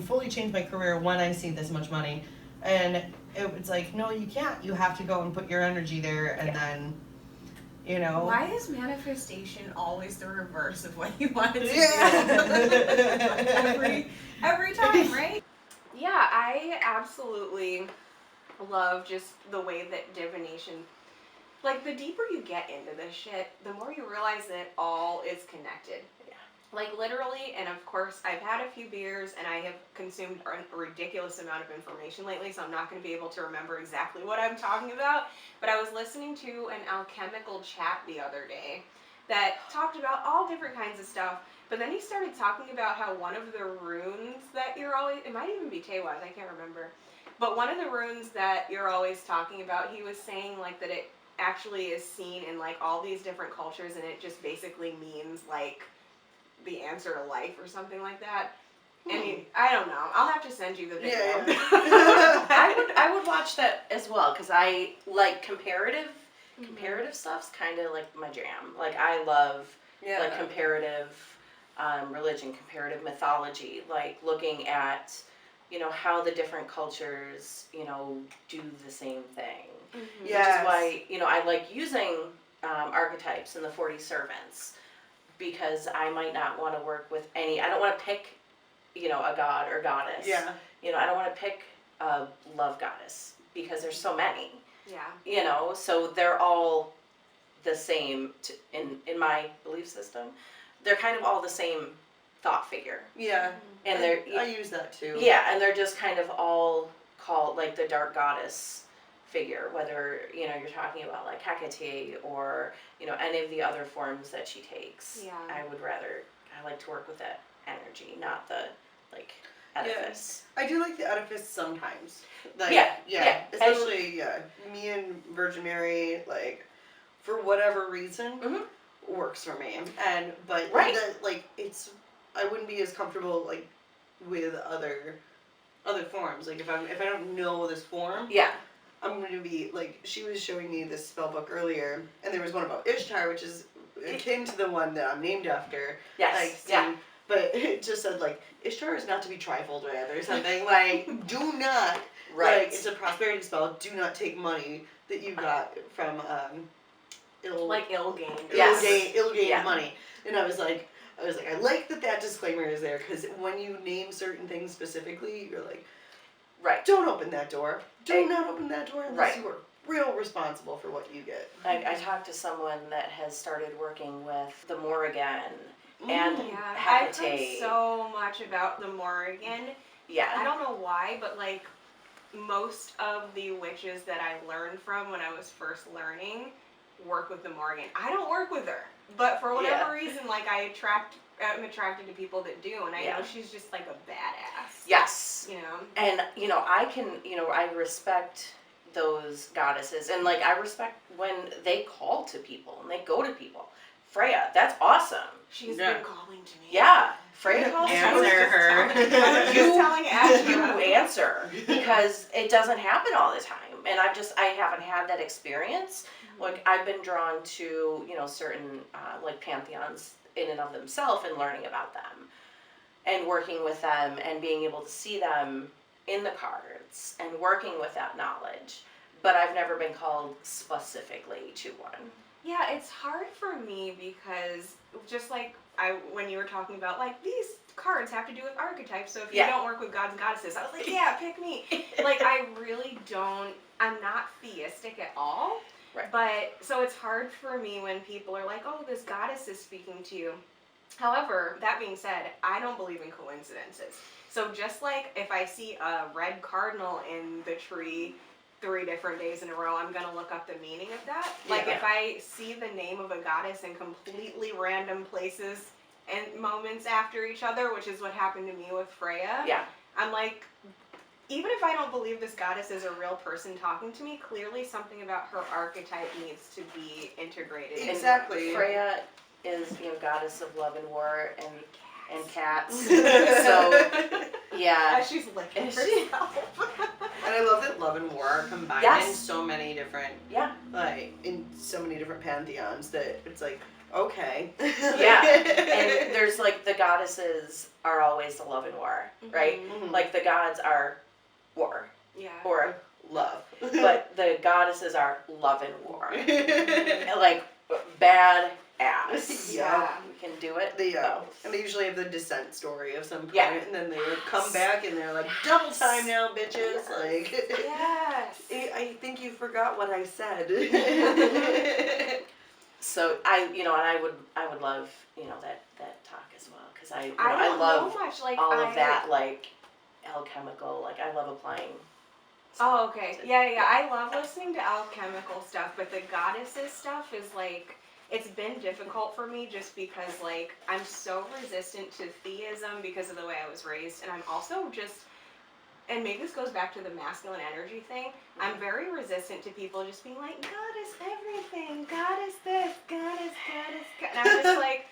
fully change my career when I see this much money. And it was like, no, you can't. You have to go and put your energy there, and then, you know. Why is manifestation always the reverse of what you wanted to Yeah. do? every time, right? Yeah, I absolutely love just the way that divination, like, the deeper you get into this shit, the more you realize that it all is connected. Like, literally, and of course, I've had a few beers and I have consumed a ridiculous amount of information lately, so I'm not going to be able to remember exactly what I'm talking about, but I was listening to an alchemical chat the other day that talked about all different kinds of stuff, but then he started talking about how one of the runes that you're always, it might even be Tewas, I can't remember, but one of the runes that you're always talking about, he was saying, like, that it actually is seen in, like, all these different cultures, and it just basically means, like, the answer to life or something like that. And I don't know. I'll have to send you the video. Yeah. I would watch that as well because I like comparative stuff's kind of like my jam. Like I love like comparative religion, comparative mythology, like looking at how the different cultures do the same thing. Mm-hmm. Which is why I like using archetypes in the 40 servants. Because I might not want to work with I don't want to pick, a god or goddess. Yeah. I don't want to pick a love goddess because there's so many. Yeah. So they're all the same in my belief system. They're kind of all the same thought figure. Yeah. And I use that too. Yeah, and they're just kind of all called like the dark goddess figure, whether you're talking about like Hecate or any of the other forms that she takes. Yeah. I like to work with that energy, not the like edifice. I do like the edifice sometimes. Like, Yeah. Especially me and Virgin Mary, like for whatever reason, works for me. But I wouldn't be as comfortable like with other forms. Like if I don't know this form. Yeah. I'm going to be, like, she was showing me this spell book earlier, and there was one about Ishtar, which is akin to the one that I'm named after. Yes, But it just said, like, Ishtar is not to be trifled with or something. Like, do not, like, it's a prosperity spell, do not take money that you got from, ill-gained. Ill-gained money. And I was like, I like that disclaimer is there, because when you name certain things specifically, you're like, right. Don't open that door. Do not open that door unless you are real responsible for what you get. I talked to someone that has started working with the Morrigan and I've heard Hecate. so much about the Morrigan. Yeah. I don't know why, but like most of the witches that I learned from when I was first learning work with the Morrigan. I don't work with her, but for whatever reason, like I'm attracted to people that do, and I know she's just like a badass. Yes. You know? And, I can, I respect those goddesses, and like I respect when they call to people and they go to people. Freya, that's awesome. She's Yeah. been calling to me. Yeah, Freya calls. Answer her. I was just telling Ashera. You answer, because it doesn't happen all the time, and I haven't had that experience. Like I've been drawn to certain like pantheons in and of themselves and learning about them, and working with them and being able to see them in the cards and working with that knowledge. But I've never been called specifically to one. Yeah, it's hard for me because just like when you were talking about like these cards have to do with archetypes, so if you don't work with gods and goddesses, I was like, yeah, pick me. Like I really don't, I'm not theistic at all. Right. But so it's hard for me when people are like, oh, this goddess is speaking to you. However, that being said, I don't believe in coincidences. So just like if I see a red cardinal in the tree 3 different days in a row, I'm gonna look up the meaning of that. Like if I see the name of a goddess in completely random places and moments after each other, which is what happened to me with Freya. Yeah. I'm like, even if I don't believe this goddess is a real person talking to me, clearly something about her archetype needs to be integrated. Exactly. Freya is goddess of love and war and cats. So yeah. As she's licking herself. And I love that love and war are combined in so many different, like, in so many different pantheons that it's like, okay. Yeah, and there's like the goddesses are always the love and war, right? Mhm. Like the gods are war, or love, but the goddesses are love and war, and like bad ass. Yeah. We can do it. And they usually have the descent story of some point, Yeah. and then they come back and they're like, double time now, bitches. Like, Yes. I think you forgot what I said. So I would love that talk as well, because I don't love know much. Like, all of that, like alchemical, like I love applying. Oh, okay. Yeah. I love listening to alchemical stuff, but the goddesses stuff is like, it's been difficult for me just because like I'm so resistant to theism because of the way I was raised, and I'm also just, and maybe this goes back to the masculine energy thing, I'm very resistant to people just being like, God is everything, God is this, God is, and I'm just like,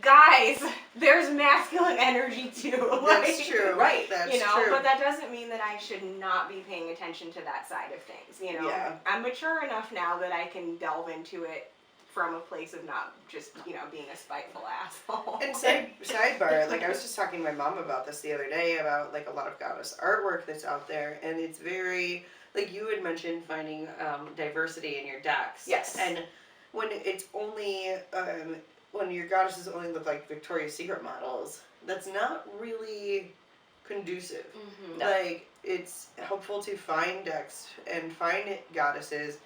guys, there's masculine energy too. Like, That's true. Right. That's true. true. But that doesn't mean that I should not be paying attention to that side of things, Yeah. I'm mature enough now that I can delve into it from a place of not just, being a spiteful asshole. And sidebar, like I was just talking to my mom about this the other day about like a lot of goddess artwork that's out there, and it's very, like you had mentioned finding diversity in your decks. Yes. And when it's only, when your goddesses only look like Victoria's Secret models, that's not really conducive. Mm-hmm. No. Like, it's helpful to find decks and find goddesses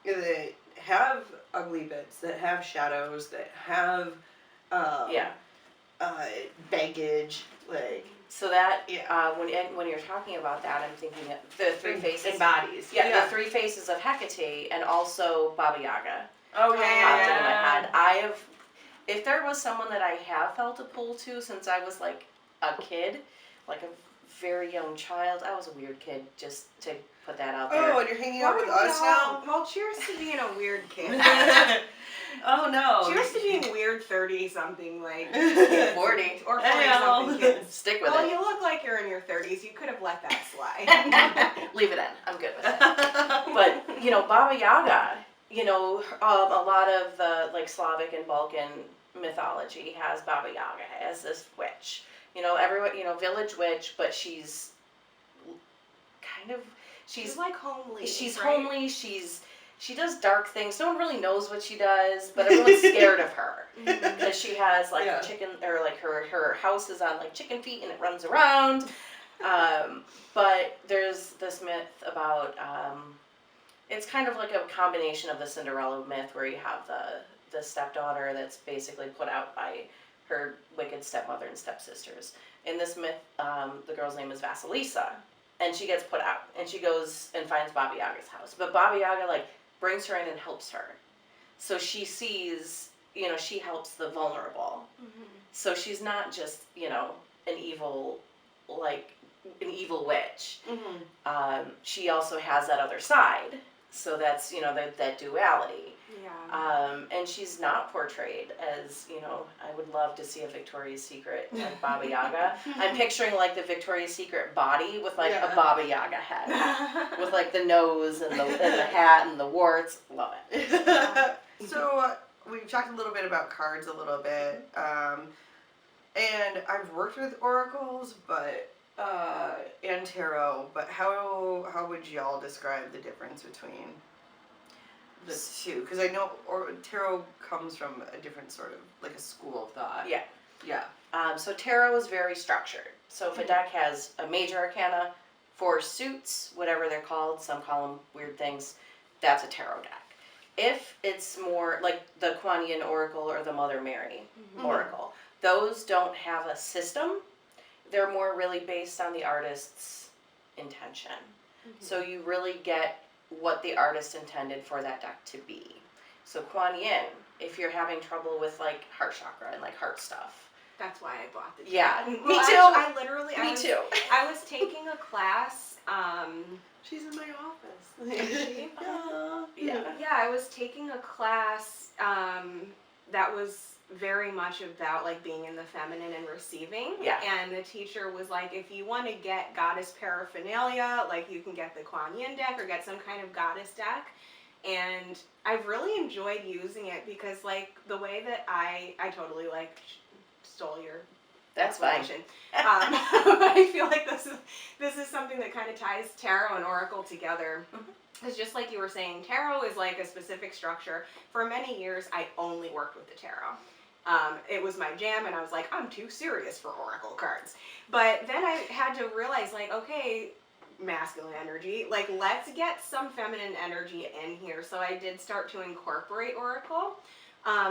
that have ugly bits, that have shadows, that have baggage, like. So that when you're talking about that, I'm thinking of the 3 faces And bodies. Yeah, the 3 faces of Hecate, and also Baba Yaga. Oh Popped into my head. If there was someone that I have felt a pull to since I was like a kid, like a very young child. I was a weird kid, just to put that out there. Oh, and you're hanging out with us now? Well, cheers to being a weird kid. Oh no. Cheers to being weird 30-something, like 40. or 40-something kids. Stick with Well, it. you look like you're in your 30s. You could have let that slide. Leave it in. I'm good with it. But, Baba Yaga, a lot of the like Slavic and Balkan mythology has Baba Yaga as this witch. Everyone, village witch, but she's kind of, she's like homely. She's right? homely. She does dark things. No one really knows what she does, but everyone's scared of her because she has like chicken, or like her house is on like chicken feet and it runs around. But there's this myth about it's kind of like a combination of the Cinderella myth where you have the stepdaughter that's basically put out by her wicked stepmother and stepsisters. In this myth, the girl's name is Vasilisa, and she gets put out, and she goes and finds Baba Yaga's house. But Baba Yaga brings her in and helps her. So she sees, she helps the vulnerable. Mm-hmm. So she's not just, an evil, an evil witch. Mm-hmm. She also has that other side. So that's, that duality. Yeah. And she's not portrayed as, I would love to see a Victoria's Secret like Baba Yaga. I'm picturing like the Victoria's Secret body with like a Baba Yaga head. With like the nose and the hat and the warts. Love it. So we've talked a little bit about cards a little bit. And I've worked with oracles, but and tarot, but how would y'all describe the difference between the two? Because I know tarot comes from a different sort of, like a school of thought. Yeah. Yeah. So tarot is very structured. So if a deck has a major arcana, 4 suits, whatever they're called, some call them weird things, that's a tarot deck. If it's more like the Kuan Yin Oracle or the Mother Mary Oracle, those don't have a system. They're more really based on the artist's intention. So you really get what the artist intended for that deck to be. So Kuan Yin, if you're having trouble with like heart chakra and like heart stuff. That's why I bought the deck. Yeah, Well, me too. I literally, Me too. I was taking a class, She's in my office. Is she? Yeah. Yeah, I was taking a class that was very much about like being in the feminine and receiving. Yeah. And the teacher was like, if you want to get goddess paraphernalia, like you can get the Kuan Yin deck or get some kind of goddess deck. And I've really enjoyed using it because like the way that I totally like stole your That's fine. explanation. I feel like this is something that kind of ties tarot and oracle together. It's just like you were saying, tarot is like a specific structure. For many years, I only worked with the tarot. It was my jam, and I was like, I'm too serious for oracle cards. But then I had to realize, like, okay, masculine energy, like, let's get some feminine energy in here. So I did start to incorporate oracle.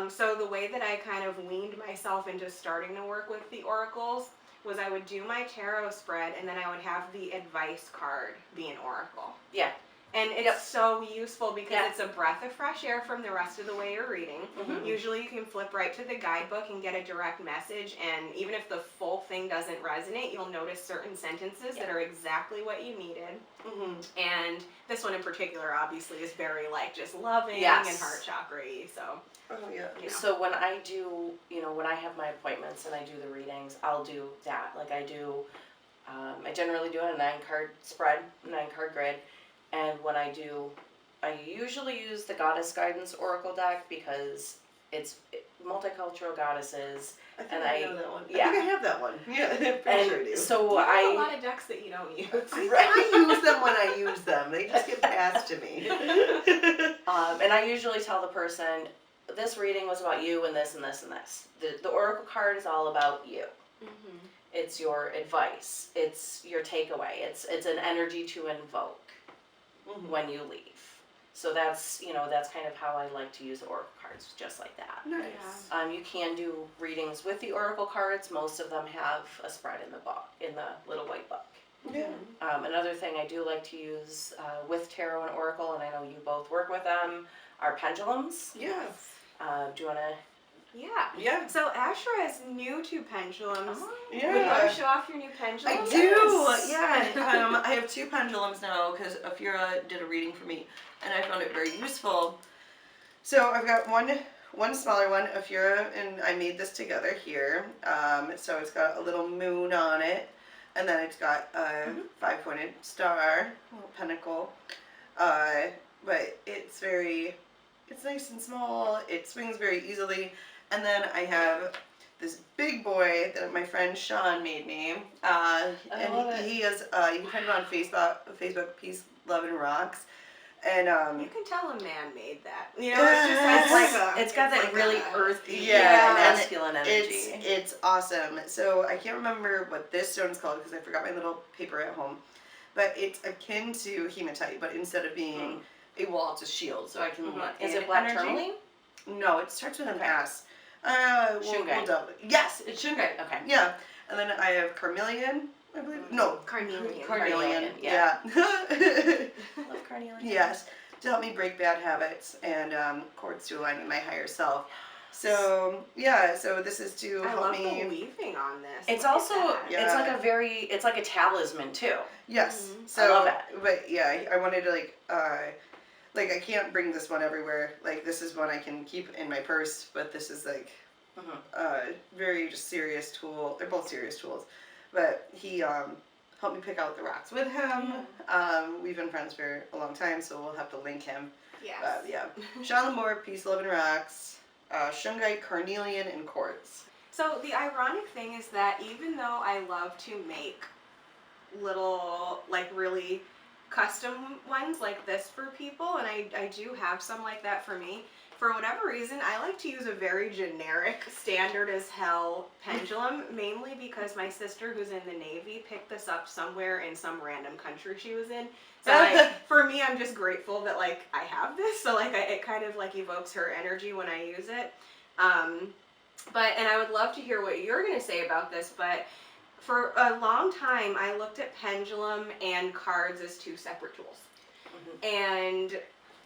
So the way that I kind of weaned myself into starting to work with the oracles was I would do my tarot spread, and then I would have the advice card be an oracle. Yeah. And it's so useful because Yeah. it's a breath of fresh air from the rest of the way you're reading. Usually you can flip right to the guidebook and get a direct message, and even if the full thing doesn't resonate, you'll notice certain sentences that are exactly what you needed. And this one in particular obviously is very like just loving and heart chakra-y, so. Oh yeah. You know. So when I do, when I have my appointments and I do the readings, I'll do that. Like I do, I generally do a 9-card spread, 9-card grid. And when I do, I usually use the Goddess Guidance Oracle deck because it's multicultural goddesses. I think And I know that one. yeah. I think I have that one. Yeah, I'm pretty sure I do. So You have a lot of decks that you don't use. I use them when I use them. They just get passed to me. And I usually tell the person, this reading was about you and this and this and this. The Oracle card is all about you. It's your advice. It's your takeaway. It's an energy to invoke when you leave. So that's kind of how I like to use the Oracle cards, just like that. Nice. You can do readings with the Oracle cards. Most of them have a spread in the book, in the little white book. Yeah. Another thing I do like to use with Tarot and Oracle, and I know you both work with them, are pendulums. Yeah. Do you want to? Yeah. So Ashera is new to pendulums. Yeah. Would you want to show off your new pendulum? I do. Yeah. I have 2 pendulums now because Afura did a reading for me, and I found it very useful. So I've got one smaller one, Afura, and I made this together here. So it's got a little moon on it, and then it's got a 5-pointed star, a little pentacle. But it's nice and small. It swings very easily. And then I have this big boy that my friend Sean made me. love it. He is, you can find him on Facebook, Peace, Love, and Rocks. And You can tell a man made that. You know, it's just like It's got that like really a- earthy, Yeah, and masculine energy. it's awesome. So I can't remember what this stone's called because I forgot my little paper at home. But it's akin to hematite, but instead of being a wall, it's a shield. So I can Is add it black energy. tourmaline? No, it starts with an S. Shungite. Yes, it's Shungite. Okay. Yeah. And then I have carnelian, I believe. No, Carnelian. carnelian. Yeah. Yeah. Love carnelian. Yes. To help me break bad habits and cords to align with my higher self. So yeah, so this is to I help love me. the weaving on this. It's Look at also, that. Yeah. it's like a talisman too. Yes. Mhm. So, I love it. But yeah, I wanted to like I can't bring this one everywhere. Like this is one I can keep in my purse, but this is like very just serious tool. They're both serious tools, but he helped me pick out the rocks with him. We've been friends for a long time, so we'll have to link him. Yes. Yeah, Shalimar, Peace, Love, and Rocks, Shungite, Carnelian, and Quartz. So the ironic thing is that even though I love to make little, like really custom ones like this for people, and I do have some like that for me, for whatever reason, I like to use a very generic, standard as hell pendulum, mainly because my sister who's in the Navy picked this up somewhere in some random country she was in. So like, for me, I'm just grateful that like I have this, so like it kind of like evokes her energy when I use it. And I would love to hear what you're going to say about this, but for a long time, I looked at pendulum and cards as two separate tools. And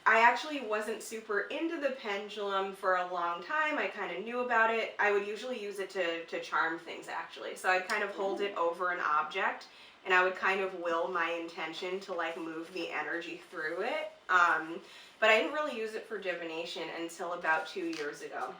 I actually wasn't super into the pendulum for a long time. I kind of knew about it. I would usually use it to charm things, actually. So I'd kind of hold it over an object, and I would kind of will my intention to like move the energy through it. But I didn't really use it for divination until about 2 years ago.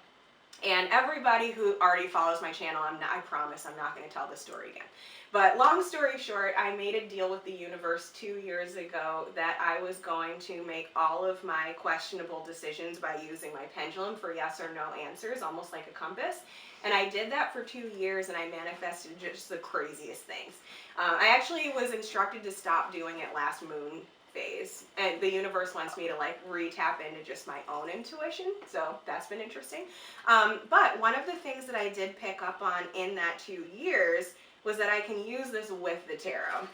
And everybody who already follows my channel, I promise I'm not going to tell this story again. But long story short, I made a deal with the universe 2 years ago that I was going to make all of my questionable decisions by using my pendulum for yes or no answers, almost like a compass. And I did that for 2 years, and I manifested just the craziest things. I actually was instructed to stop doing it last moon phase, and the universe wants me to like re-tap into just my own intuition, so that's been interesting. But one of the things that I did pick up on in that 2 years was that I can use this with the tarot,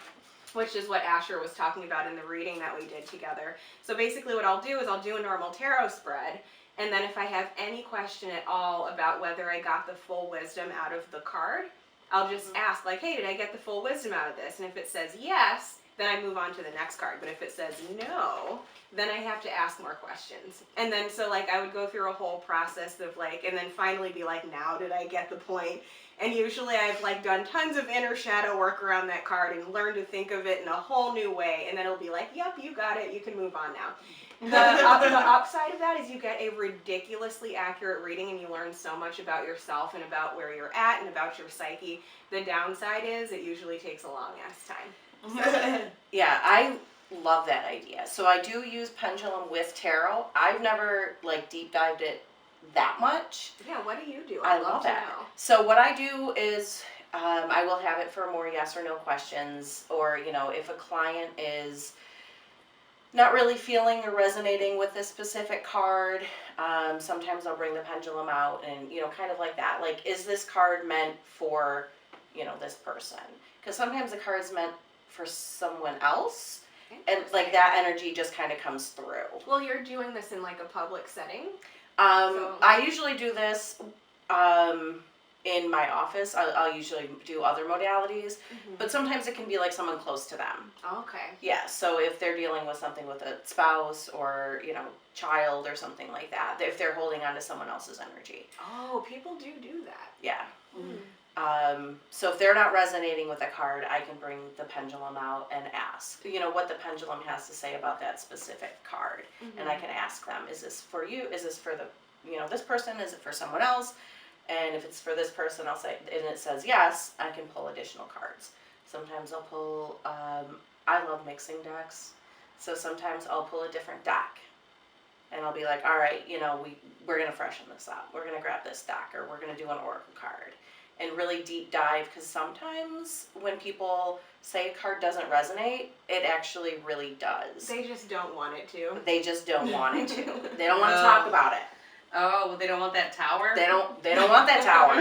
which is what Asher was talking about in the reading that we did together. So basically what I'll do is I'll do a normal tarot spread, and then if I have any question at all about whether I got the full wisdom out of the card, I'll just ask like, hey, did I get the full wisdom out of this? And if it says yes, then I move on to the next card. But if it says no, then I have to ask more questions. And then so like I would go through a whole process of like, and then finally be like, now did I get the point? And usually I've like done tons of inner shadow work around that card and learned to think of it in a whole new way. And then it'll be like, yep, you got it. You can move on now. The upside of that is you get a ridiculously accurate reading, and you learn so much about yourself and about where you're at and about your psyche. The downside is it usually takes a long ass time. Yeah, I love that idea. So I do use pendulum with tarot. I've never like deep dived it that much. Yeah, what do you do? I I'd love to that. know. So what I do is I will have it for more yes or no questions, or you know, if a client is not really feeling or resonating with this specific card, sometimes I'll bring the pendulum out and, you know, kind of like that. Like, is this card meant for, you know, this person? Because sometimes the card's meant for someone else, and like that energy just kind of comes through. Well, you're doing this in like a public setting. I usually do this in my office. I'll usually do other modalities, but sometimes it can be like someone close to them. Okay. Yeah, so if they're dealing with something with a spouse or, you know, child or something like that, if they're holding on to someone else's energy. Oh, people do that. Yeah. So if they're not resonating with a card, I can bring the pendulum out and ask, you know, what the pendulum has to say about that specific card. And I can ask them, is this for you? Is this for the, you know, this person? Is it for someone else? And if it's for this person, I'll say, and it says yes, I can pull additional cards. Sometimes I'll pull, I love mixing decks. So sometimes I'll pull a different deck. And I'll be like, all right, you know, we're going to freshen this up. We're going to grab this deck, or we're going to do an oracle card. And really deep dive, because sometimes when people say a card doesn't resonate, it actually really does. They just don't want it to. They just don't want it to. They don't want to talk about it. Oh, well, they don't want that tower? They don't want that tower.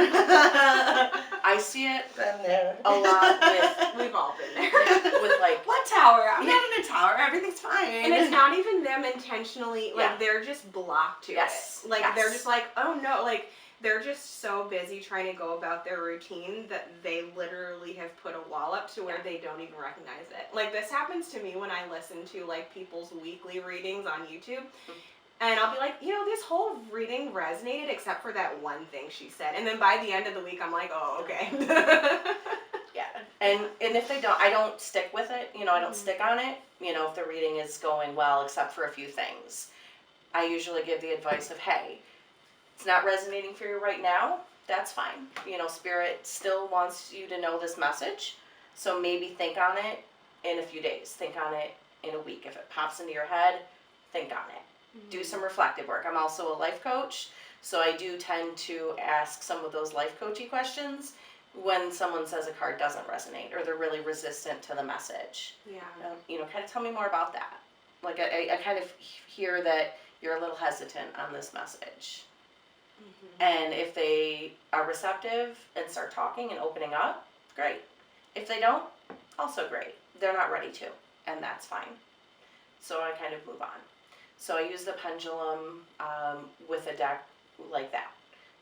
I see it a lot with, We've all been there. with like, What tower? I'm not in a tower. Everything's fine. And it's not even them intentionally, like, Yeah. they're just blocked to Yes. it. Like, Yes. they're just like, oh no, like, they're just so busy trying to go about their routine that they literally have put a wall up to where they don't even recognize it. Like, this happens to me when I listen to, like, people's weekly readings on YouTube. And I'll be like, this whole reading resonated except for that one thing she said. And then by the end of the week, I'm like, oh, okay. Yeah, and if they don't, I don't stick with it, I don't stick on it, if the reading is going well, except for a few things. I usually give the advice of, hey, it's not resonating for you right now, that's fine. Spirit still wants you to know this message, so maybe think on it in a few days, think on it in a week. If it pops into your head, think on it. Do some reflective work. I'm also a life coach, so I do tend to ask some of those life coachy questions when someone says a card doesn't resonate or they're really resistant to the message. Yeah. Kind of tell me more about that. Like I kind of hear that you're a little hesitant on this message. Mm-hmm. And if they are receptive and start talking and opening up, great. If they don't, also great. They're not ready to, and that's fine. So I kind of move on. So I use the pendulum with a deck like that.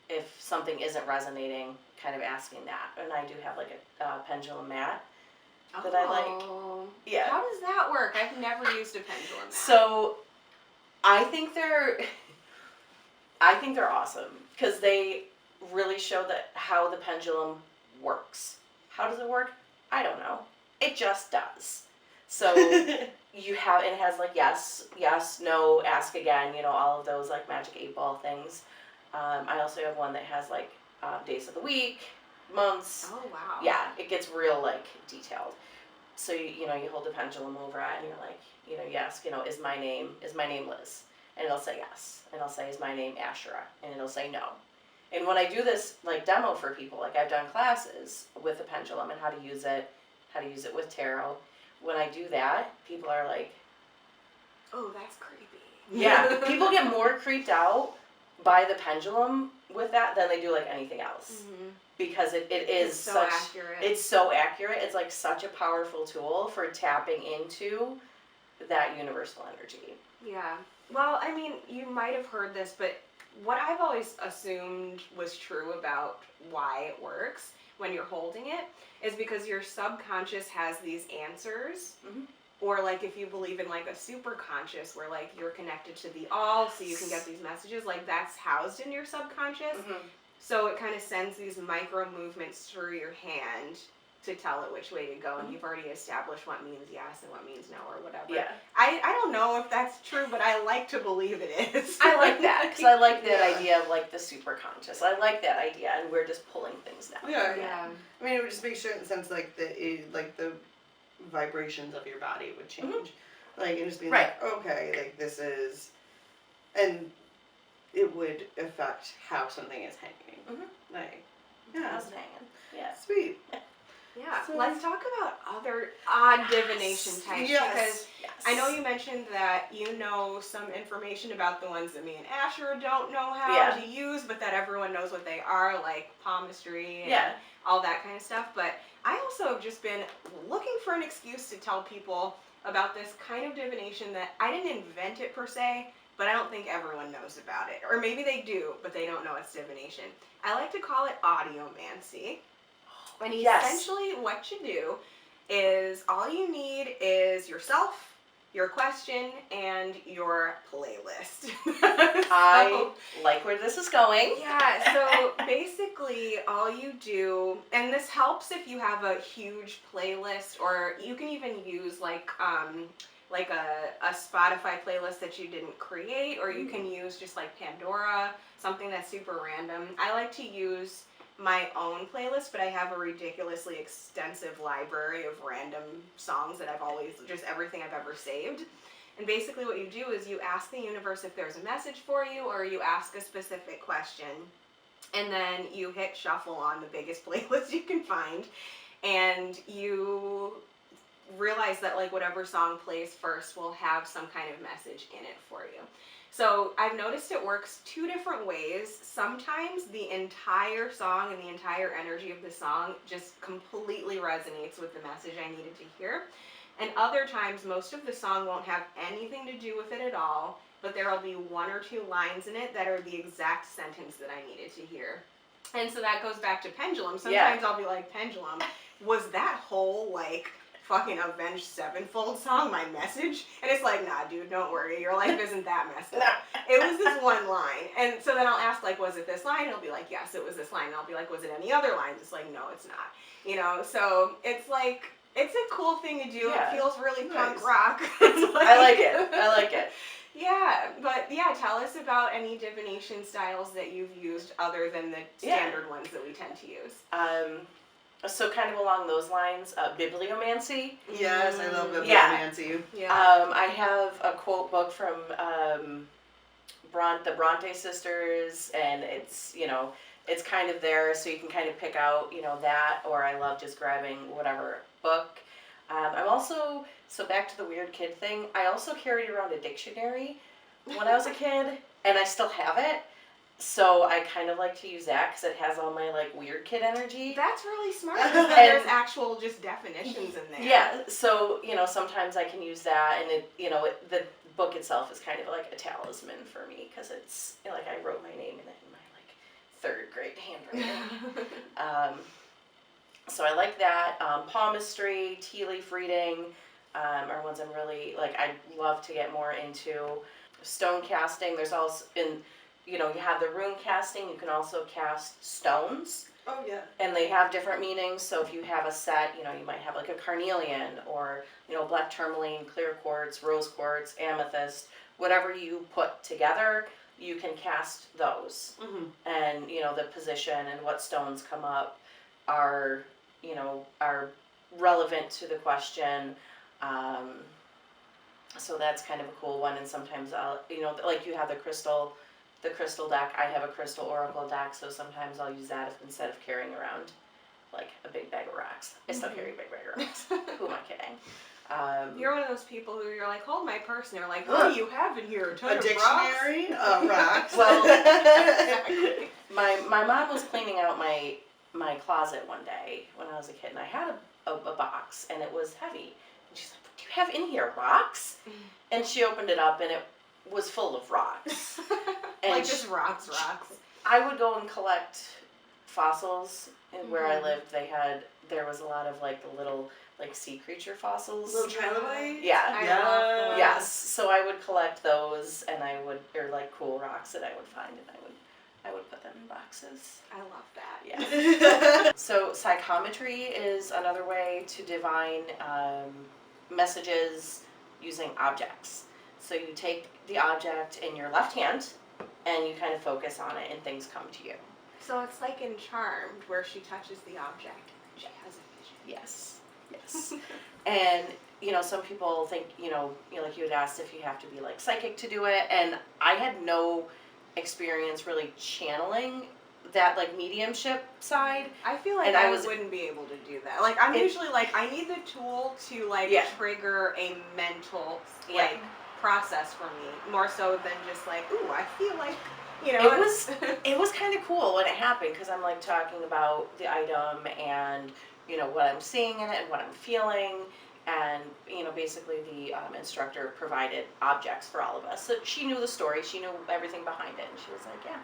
If something isn't resonating, kind of asking that. And I do have like a pendulum mat that I like. Yeah. How does that work? I've never used a pendulum mat. So I think they're awesome because they really show that how the pendulum works. How does it work? I don't know. It just does. So you have, and it has like yes, no, ask again, all of those like Magic 8-ball things. I also have one that has like days of the week, months. Oh, wow. Yeah, it gets real like detailed. So you hold the pendulum over it and you're like, you ask, is my name Liz? And it'll say yes. And I'll say, is my name Ashera? And it'll say no. And when I do this like demo for people, like I've done classes with the pendulum and how to use it with tarot. When I do that, people are like, oh, that's creepy. Yeah, people get more creeped out by the pendulum with that than they do like anything else. Mm-hmm. Because it is so accurate. It's so accurate. It's like such a powerful tool for tapping into that universal energy. Yeah. Well, I mean, you might have heard this, but what I've always assumed was true about why it works when you're holding it is because your subconscious has these answers. Mm-hmm. Or like if you believe in like a super conscious where like you're connected to the all so you can get these messages, like that's housed in your subconscious. Mm-hmm. So it kind of sends these micro movements through your hand to tell it which way to go, and you've already established what means yes and what means no or whatever. Yeah. I don't know if that's true, but I like to believe it is. I like that, because I like that idea of like the super conscious. I like that idea, and we're just pulling things down. Yeah. I mean, it would just make certain sense like the vibrations of your body would change. Mm-hmm. Like, and just being like, okay, like this is, and it would affect how something is hanging. Mm-hmm. Like, yeah. How's it hanging? Yeah. Sweet. Yeah, so, let's talk about other odd divination types, because yes. I know you mentioned that you know some information about the ones that me and Ashera don't know how to use, but that everyone knows what they are, like palmistry and all that kind of stuff. But I also have just been looking for an excuse to tell people about this kind of divination that I didn't invent it per se, but I don't think everyone knows about it. Or maybe they do, but they don't know it's divination. I like to call it audiomancy. And essentially what you do is all you need is yourself, your question, and your playlist. I like where this is going. Yeah, so basically all you do, and this helps if you have a huge playlist, or you can even use like a Spotify playlist that you didn't create, or you can use just like Pandora, something that's super random. I like to use my own playlist, but I have a ridiculously extensive library of random songs that I've always, just everything I've ever saved. And basically what you do is you ask the universe if there's a message for you, or you ask a specific question, and then you hit shuffle on the biggest playlist you can find, and you realize that like whatever song plays first will have some kind of message in it for you. So I've noticed it works two different ways. Sometimes the entire song and the entire energy of the song just completely resonates with the message I needed to hear. And other times, most of the song won't have anything to do with it at all, but there will be one or two lines in it that are the exact sentence that I needed to hear. And so that goes back to pendulum. Sometimes I'll be like, pendulum, was that whole like fucking Avenged Sevenfold song, My Message? And it's like, nah, dude, don't worry, your life isn't that messed up. It was this one line. And so then I'll ask, like, was it this line? And he'll be like, yes, it was this line. And I'll be like, was it any other lines? It's like, no, it's not. You know, so it's like, it's a cool thing to do. Yeah. It feels really punk Nice. rock. I like it. I like it. Yeah, but yeah, tell us about any divination styles that you've used other than the standard ones that we tend to use. So kind of along those lines, bibliomancy. Yes, I love Yeah. bibliomancy. Yeah. I have a quote book from the Bronte sisters, and it's, you know, it's kind of there, so you can kind of pick out, you know, that, or I love just grabbing whatever book. I'm also, so back to the weird kid thing, I also carried around a dictionary when I was a kid, and I still have it. So I kind of like to use that because it has all my like weird kid energy. That's really smart. Because there's actual just definitions in there. Yeah, so you know sometimes I can use that, and it, you know, the book itself is kind of like a talisman for me because it's, you know, like I wrote my name in it in my like 3rd grade handwriting. So I like that. Palmistry, tea leaf reading are ones I'm really like. I love to get more into. Stone casting. There's also you know, you have the rune casting, you can also cast stones. Oh yeah. And they have different meanings, so if you have a set, you know, you might have like a carnelian or, you know, black tourmaline, clear quartz, rose quartz, amethyst, whatever you put together, you can cast those. Mm-hmm. And, you know, the position and what stones come up are, you know, are relevant to the question. So that's kind of a cool one, and sometimes I'll, you know, like you have the crystal deck, I have a crystal oracle deck, so sometimes I'll use that instead of carrying around like a big bag of rocks. I still carry a big bag of rocks. Who am I kidding? You're one of those people who you're like, hold my purse, and they're like, what do you have in here? A ton A of dictionary of rocks. Well, Exactly. my mom was cleaning out my closet one day when I was a kid, and I had a box, and it was heavy. And she's like, what do you have in here, rocks? And she opened it up, and it was full of rocks. And like just rocks. I would go and collect fossils, and where I lived, there was a lot of like the little like sea creature fossils. Little trilobites? Yeah. I Yeah. love those. Yes. So I would collect those, and or like cool rocks that I would find, and I would put them in boxes. I love that. Yeah. So psychometry is another way to divine messages using objects. So you take the object in your left hand, and you kind of focus on it, and things come to you. So it's like in Charmed, where she touches the object and she has a vision. Yes. Yes. And, you know, some people think, you know, like you had asked if you have to be like psychic to do it, and I had no experience really channeling that like mediumship side. I feel like And I I was- wouldn't be able to do that. Like I'm usually like, I need the tool to like Yeah. trigger a mental Yeah. like process for me, more so than just like, ooh, I feel like, you know. It was kind of cool when it happened, because I'm like talking about the item and, you know, what I'm seeing in it and what I'm feeling, and, you know, basically the instructor provided objects for all of us. So she knew the story, she knew everything behind it, and she was like, yeah.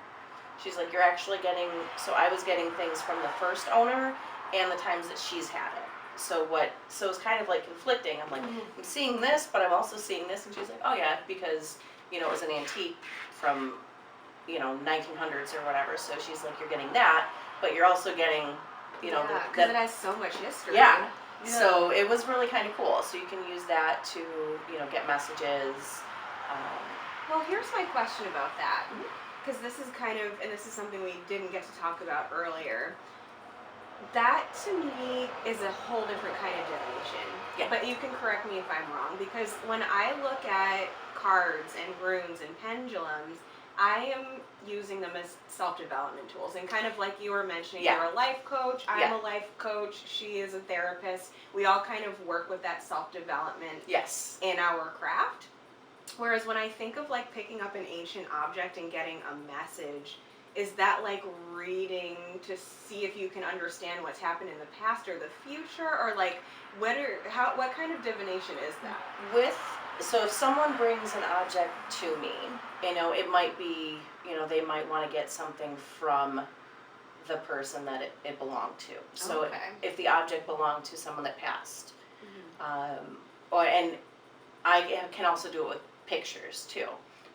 She's like, you're actually getting, so I was getting things from the first owner and the times that she's had it. So it's kind of like conflicting. I'm like, I'm seeing this, but I'm also seeing this, and she's like, oh yeah, because, you know, it was an antique from, you know, 1900s or whatever, so she's like, you're getting that, but you're also getting, you know, because it has so much history. yeah. So it was really kind of cool. So you can use that to, you know, get messages. Well, here's my question about that, because this is kind of, and this is something we didn't get to talk about earlier. That to me is a whole different kind of divination. Yeah. But you can correct me if I'm wrong, because when I look at cards and runes and pendulums, I am using them as self-development tools. And kind of like you were mentioning, Yeah. you're a life coach, I'm Yeah. a life coach, she is a therapist. We all kind of work with that self-development Yes. in our craft. Whereas when I think of like picking up an ancient object and getting a message, is that like reading to see if you can understand what's happened in the past or the future, or like what kind of divination is that? So if someone brings an object to me, you know, it might be, you know, they might want to get something from the person that it belonged to. So Okay. if the object belonged to someone that passed, And I can also do it with pictures too,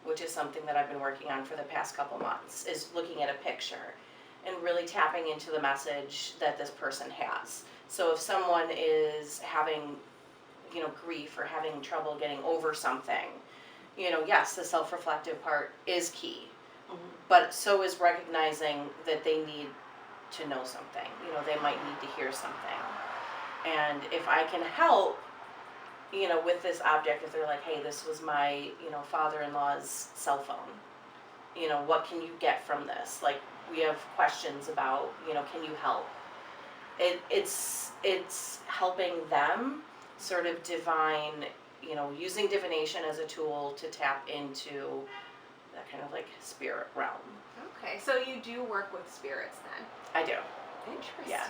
which is something that I've been working on for the past couple months, is looking at a picture and really tapping into the message that this person has. So if someone is having, grief or having trouble getting over something, yes, the self-reflective part is key, but so is recognizing that they need to know something. They might need to hear something. And if I can help, with this object, if they're like, hey, this was my, father-in-law's cell phone, what can you get from this? Like, we have questions about, can you help? It's helping them sort of divine, using divination as a tool to tap into that kind of like spirit realm. Okay, so you do work with spirits then? I do. Interesting. Yeah.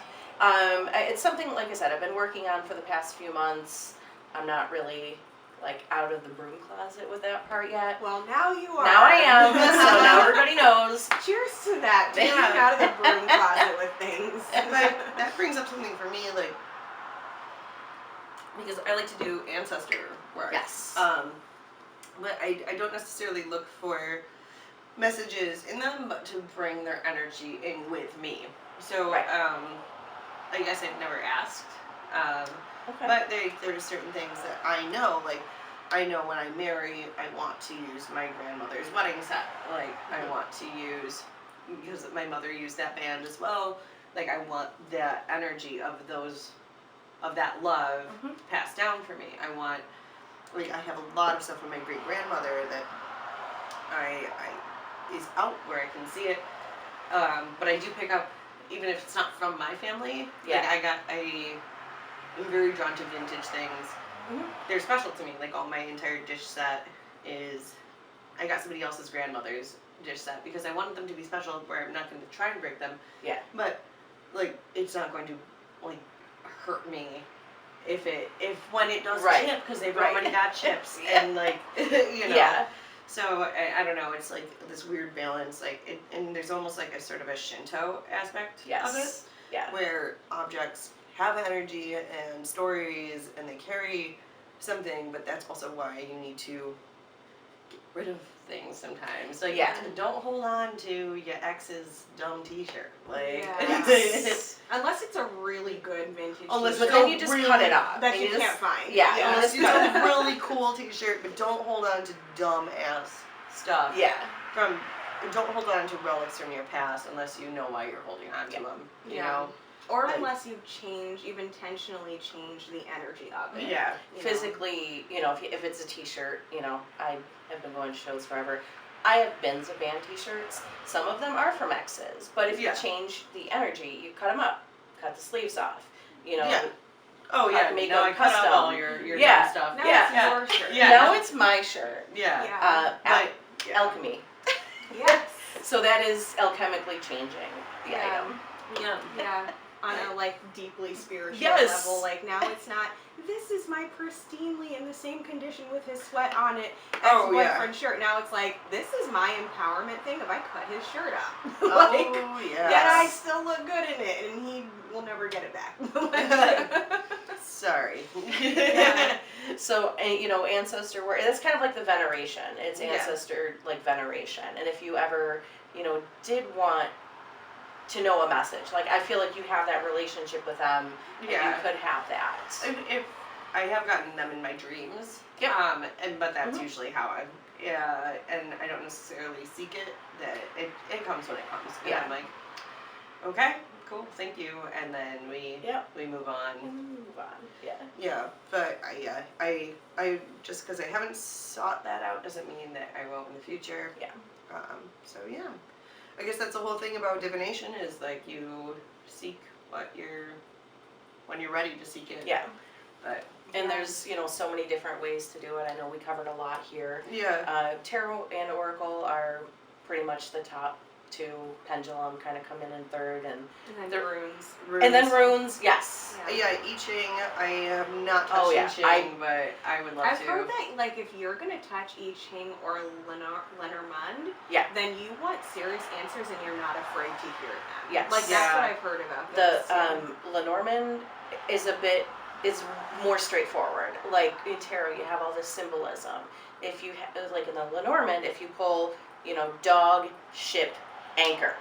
It's something, like I said, I've been working on for the past few months. I'm not really like out of the broom closet with that part yet. Well, now you are. Now I am, so now everybody knows. Cheers to that. Being Yeah. out of the broom closet with things. But that brings up something for me, like, because I like to do ancestor work. Yes. But I don't necessarily look for messages in them, but to bring their energy in with me. So, Right. I guess I've never asked. Okay. But there's certain things that I know, like, I know when I marry, I want to use my grandmother's wedding set. Like, I want to use, because my mother used that band as well, like, I want that energy of that love passed down for me. I want, like, I have a lot of stuff from my great-grandmother that is out where I can see it. But I do pick up, even if it's not from my family, Yeah. like, I'm very drawn to vintage things. They're special to me. Like, all my entire dish set is, I got somebody else's grandmother's dish set because I wanted them to be special, where I'm not going to try and break them. Yeah. But, like, it's not going to, like, hurt me if when it does Right. chip, because they've Right. already got chips. Yeah. And, like, Yeah. So, I don't know, it's like this weird balance, like, and there's almost like a sort of a Shinto aspect Yes. of it, Yeah. where objects have energy and stories and they carry something, but that's also why you need to get rid of things sometimes. Like, Yeah. don't hold on to your ex's dumb t-shirt. Like, Yes. Unless it's a really good vintage Unless t-shirt But then you just cut it off. that and you just- can't find. Yeah. yeah, you unless just it's cut it a off. really cool t-shirt, but don't hold on to dumb ass stuff. Yeah. Don't hold on to relics from your past unless you know why you're holding on to them. You Yeah. know? Or Like- unless you've intentionally changed the energy of it. Yeah. you know. Physically, if it's a t-shirt, I have been going to shows forever. I have bins of band t-shirts. Some of them are from exes, but if Yeah. you change the energy, you cut them up, cut the sleeves off, Yeah. Oh yeah, make no, them I cut custom. out all your Yeah. dumb stuff. Now Yeah. it's your shirt. Yeah. Now it's my shirt. Yeah. Yeah. But yeah. Alchemy. Yes. So that is alchemically changing the Yeah. item. Yeah. Yeah. On a like deeply spiritual Yes. level. Like now it's not, this is my pristinely in the same condition with his sweat on it ex-boyfriend shirt. Now it's like, this is my empowerment thing if I cut his shirt up. Like, Oh yeah. yet I still look good in it and he will never get it back. Sorry. Yeah. So, ancestor work, that's kind of like the veneration. It's Yeah. ancestor, like, veneration. And if you ever, did want to know a message, like, I feel like you have that relationship with them, and Yeah. you could have that. If I have gotten them in my dreams. Yep. But that's Mhm. usually how and I don't necessarily seek it. That it comes when it comes. And Yeah. I'm like, okay, cool, thank you, and then we Yep. move on. Move on. Yeah. Yeah, but I just because I haven't sought that out doesn't mean that I won't in the future. Yeah. So yeah, I guess that's the whole thing about divination is like you seek when you're ready to seek it. Yeah. But And there's, so many different ways to do it. I know we covered a lot here. yeah, Tarot and Oracle are pretty much the top two. Pendulum kind of come in third, and And then the runes. and then runes. Yes. Yeah, I Ching. I have not touched Oh, yeah. I Ching, but I would love I've to. heard that, like, if you're gonna touch I Ching or Lenormand, Yeah. then you want serious answers and you're not afraid to hear them. Yes. Like, that's Yeah. what I've heard about The this. Lenormand is a bit is more straightforward. Like in tarot, you have all this symbolism. If you like in the Lenormand, if you pull, dog, ship, anchor,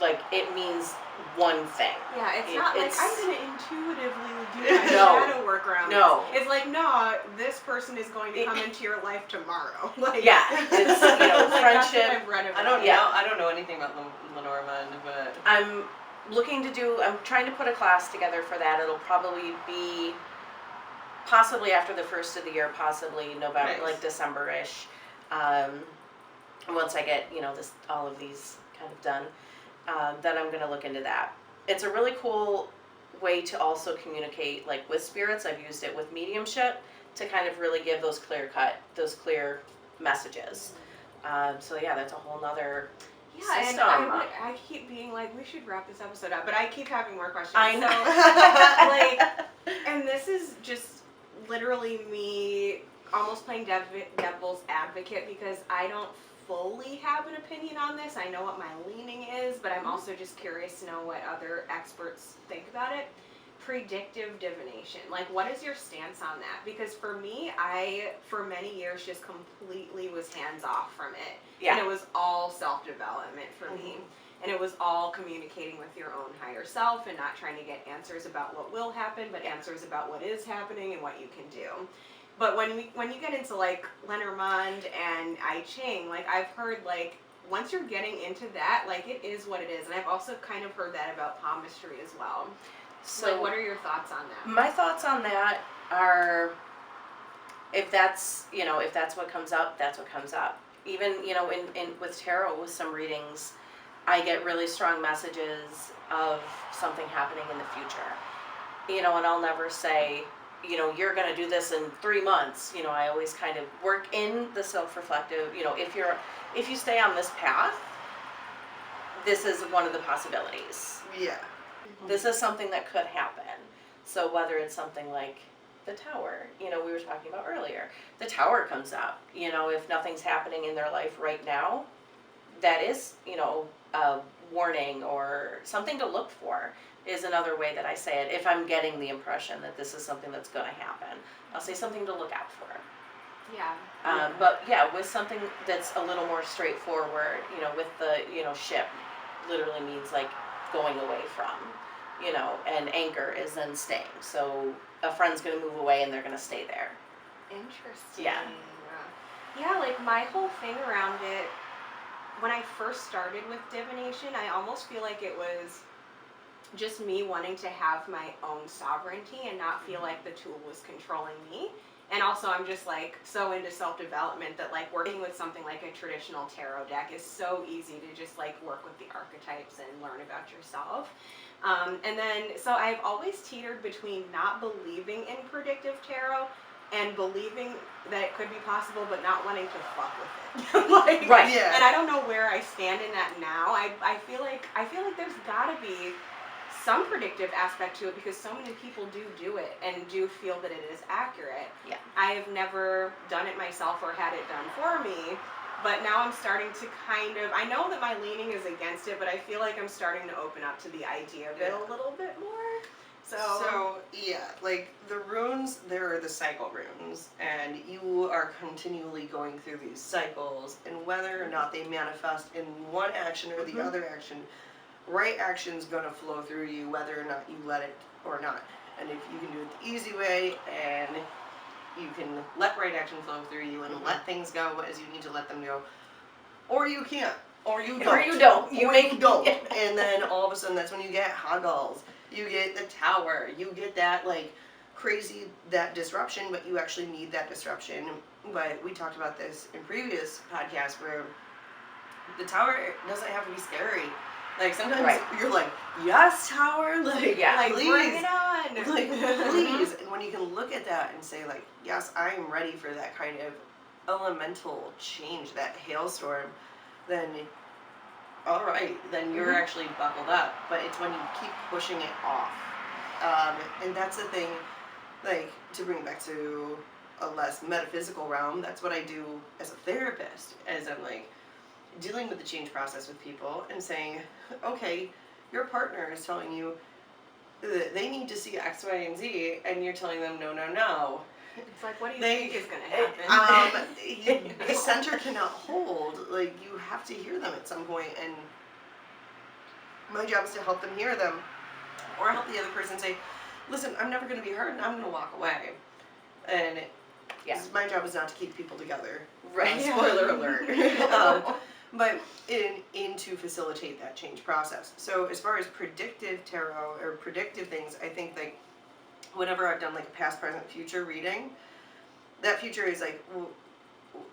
like it means one thing. Yeah, it's not like it's- I'm gonna intuitively do my No. shadow work around No. this. It's like, no, this person is going to come into your life tomorrow. Like, Yeah, it's like, that's what friendship. I've read about. I don't know anything about Lenormand, but I'm I'm trying to put a class together for that. It'll probably be possibly after the first of the year, possibly November, Nice. like December-ish. Once I get, all of these kind of done, then I'm gonna look into that. It's a really cool way to also communicate, like with spirits. I've used it with mediumship to kind of really give those clear messages. So yeah, that's a whole nother Yeah, and system. I keep being like, we should wrap this episode up, but I keep having more questions. I know. So, like, and this is just literally me almost playing devil's advocate because I don't fully have an opinion on this. I know what my leaning is, but I'm also just curious to know what other experts think about it. Predictive divination. Like, what is your stance on that? Because for me, I, for many years, just completely was hands off from it. Yeah. And it was all self-development for me. And it was all communicating with your own higher self and not trying to get answers about what will happen, but answers about what is happening and what you can do. But when you get into like Lenormand and I Ching, like I've heard like once you're getting into that, like it is what it is. And I've also kind of heard that about palmistry as well. So like, what are your thoughts on that? My thoughts on that are, if that's what comes up, that's what comes up. Even, in with tarot, with some readings, I get really strong messages of something happening in the future. And I'll never say, you're going to do this in 3 months. I always kind of work in the self-reflective, if you stay on this path, this is one of the possibilities. yeah. This is something that could happen. So whether it's something like the tower, we were talking about earlier, the tower comes up, if nothing's happening in their life right now, that is, a warning or something to look for is another way that I say it. If I'm getting the impression that this is something that's going to happen, I'll say something to look out for. Yeah. But yeah, with something that's a little more straightforward, with the, ship literally means like going away from, and anchor is then staying. So a friend's going to move away and they're going to stay there. Interesting. Yeah. Yeah, like my whole thing around it, when I first started with divination, I almost feel like it was just me wanting to have my own sovereignty and not feel like the tool was controlling me. And also I'm just like so into self-development that like working with something like a traditional tarot deck is so easy to just like work with the archetypes and learn about yourself. And then, so I've always teetered between not believing in predictive tarot and believing that it could be possible, but not wanting to fuck with it. Like, Right. Yeah. And I don't know where I stand in that now. I feel like there's gotta be some predictive aspect to it because so many people do it and do feel that it is accurate. Yeah. I have never done it myself or had it done for me, but now I'm starting to kind of, I know that my leaning is against it, but I feel like I'm starting to open up to the idea of it a little bit more. So yeah, like the runes, there are the cycle runes, and you are continually going through these cycles, and whether or not they manifest in one action or the other action, right action's gonna flow through you whether or not you let it or not. And if you can do it the easy way, and you can let right action flow through you and let things go as you need to let them go, or you can't, or you don't, Or you don't. you don't. And then all of a sudden, that's when you get Hoggles. You get the tower, you get that like crazy, that disruption, but you actually need that disruption. But we talked about this in previous podcasts where the tower doesn't have to be scary. Like sometimes you're like, yes, tower, like, Yeah. like please, bring it on. like please. And when you can look at that and say like, yes, I am ready for that kind of elemental change, that hailstorm, then all right, then you're actually buckled up. But it's when you keep pushing it off. And that's the thing, like, to bring it back to a less metaphysical realm, that's what I do as a therapist, as I'm like dealing with the change process with people and saying, okay, your partner is telling you, they need to see X, Y, and Z, and you're telling them no. It's like, what do you They- think is going to happen? The center cannot hold. Like, you have to hear them at some point, and my job is to help them hear them, or help the other person say, listen, I'm never going to be hurt, and I'm going to walk away. And my job is not to keep people together. Right. Spoiler alert. But to facilitate that change process. So as far as predictive tarot or predictive things, I think like whenever I've done like a past, present, future reading, that future is like,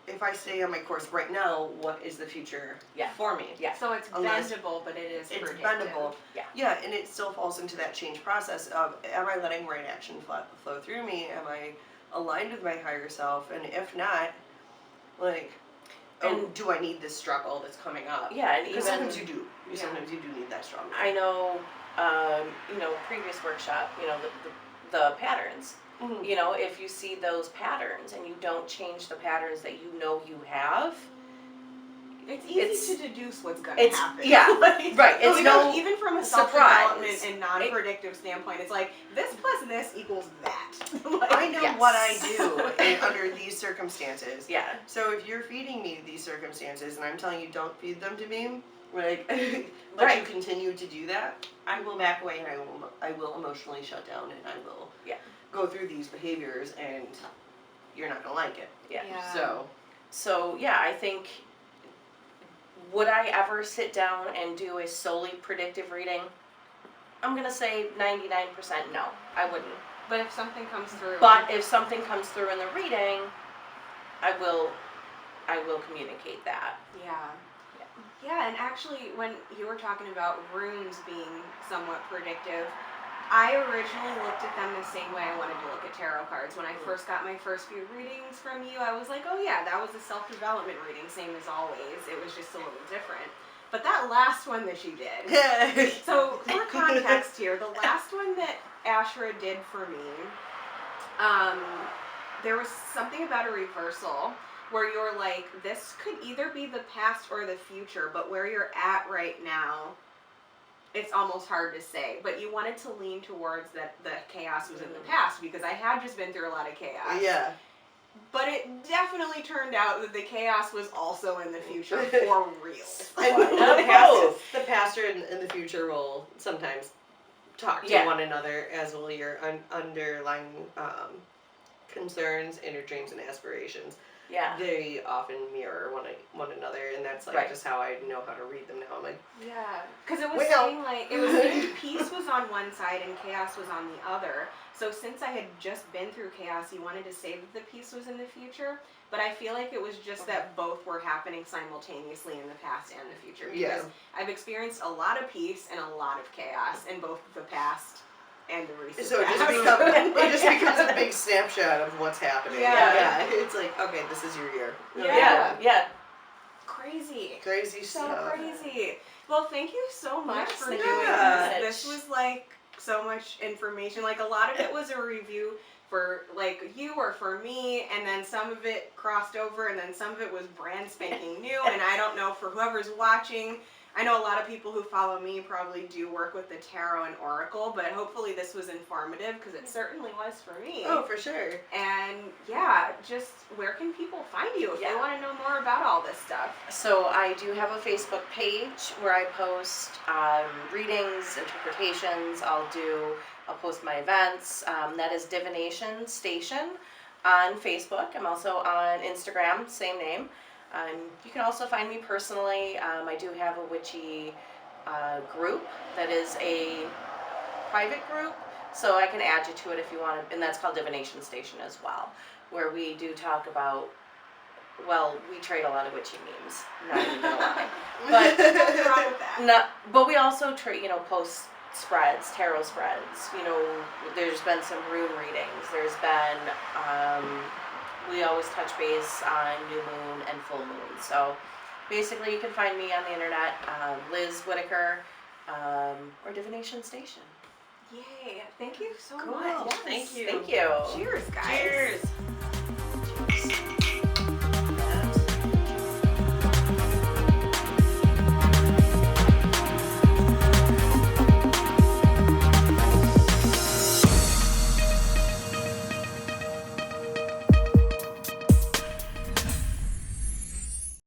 if I stay on my course right now, what is the future for me? Yeah. So it's bendable, but it is It's predictive. bendable. Yeah. Yeah, and it still falls into that change process of, am I letting right action flow through me? Am I aligned with my higher self? And if not, like, do I need this struggle that's coming up? Yeah, and Because even sometimes you do. Sometimes you do need that struggle. I know, previous workshop, the patterns. Mhm. If you see those patterns and you don't change the patterns that you know you have, It's easy to deduce what's going it's- to happen. yeah, Like, right, it's no even from a surprise. self-development and non-predictive standpoint, it's like, this plus this equals that. Like, I know Yes. what I do under these circumstances. yeah, So if you're feeding me these circumstances and I'm telling you don't feed them to me, like, but Right. you continue to do that, I will back away and I will emotionally shut down and I will go through these behaviors and you're not gonna like it. yeah. So I think, would I ever sit down and do a solely predictive reading? I'm gonna say 99% no, I wouldn't. But if something comes through. But if something comes through in the reading, I will communicate that. Yeah, and actually, when you were talking about runes being somewhat predictive, I originally looked at them the same way I wanted to look at tarot cards. When I first got my first few readings from you, I was like, oh yeah, that was a self-development reading, same as always. It was just a little different. But that last one that you did. So, for context here, the last one that Ashera did for me, there was something about a reversal where you're like, this could either be the past or the future, but where you're at right now, it's almost hard to say. But you wanted to lean towards that the chaos was in the past, because I had just been through a lot of chaos. yeah. But it definitely turned out that the chaos was also in the future for real. And the pastor and the future will sometimes talk to one another, as will your underlying concerns, inner dreams, and aspirations. Yeah. They often mirror one another, and that's like just how I know how to read them now. I'm like, Yeah, because it was saying like, it was saying peace was on one side and chaos was on the other. So since I had just been through chaos, you wanted to say that the peace was in the future, but I feel like it was just that both were happening simultaneously in the past and the future. Because I've experienced a lot of peace and a lot of chaos in both the past and the recent so it past. just becomes a big snapshot of what's happening. Yeah. It's like, okay, this is your year. Yeah. Crazy. Crazy So stuff. crazy. Well, thank you so much Yes, for thank doing you very this. This much. was like so much information. Like a lot of it was a review for like you or for me, and then some of it crossed over, and then some of it was brand spanking new. And I don't know for whoever's watching. I know a lot of people who follow me probably do work with the tarot and oracle, but hopefully this was informative, because it certainly was for me. Oh, for sure. And yeah, just where can people find you if they want to know more about all this stuff? So I do have a Facebook page where I post readings, interpretations. I'll post my events. That is Divination Station on Facebook. I'm also on Instagram, same name. You can also find me personally. I do have a Witchy group that is a private group, so I can add you to it if you want to, and that's called Divination Station as well, where we do talk about, well, we trade a lot of witchy memes, not even gonna lie. But Nothing wrong with that. but we also post spreads, tarot spreads. There's been some rune readings. There's been we always touch base on new moon and full moon. So basically, you can find me on the internet, Liz Whitaker, or Divination Station. Yay! Thank you so Cool. much. Thank you. Thank you. Cheers, guys. Cheers.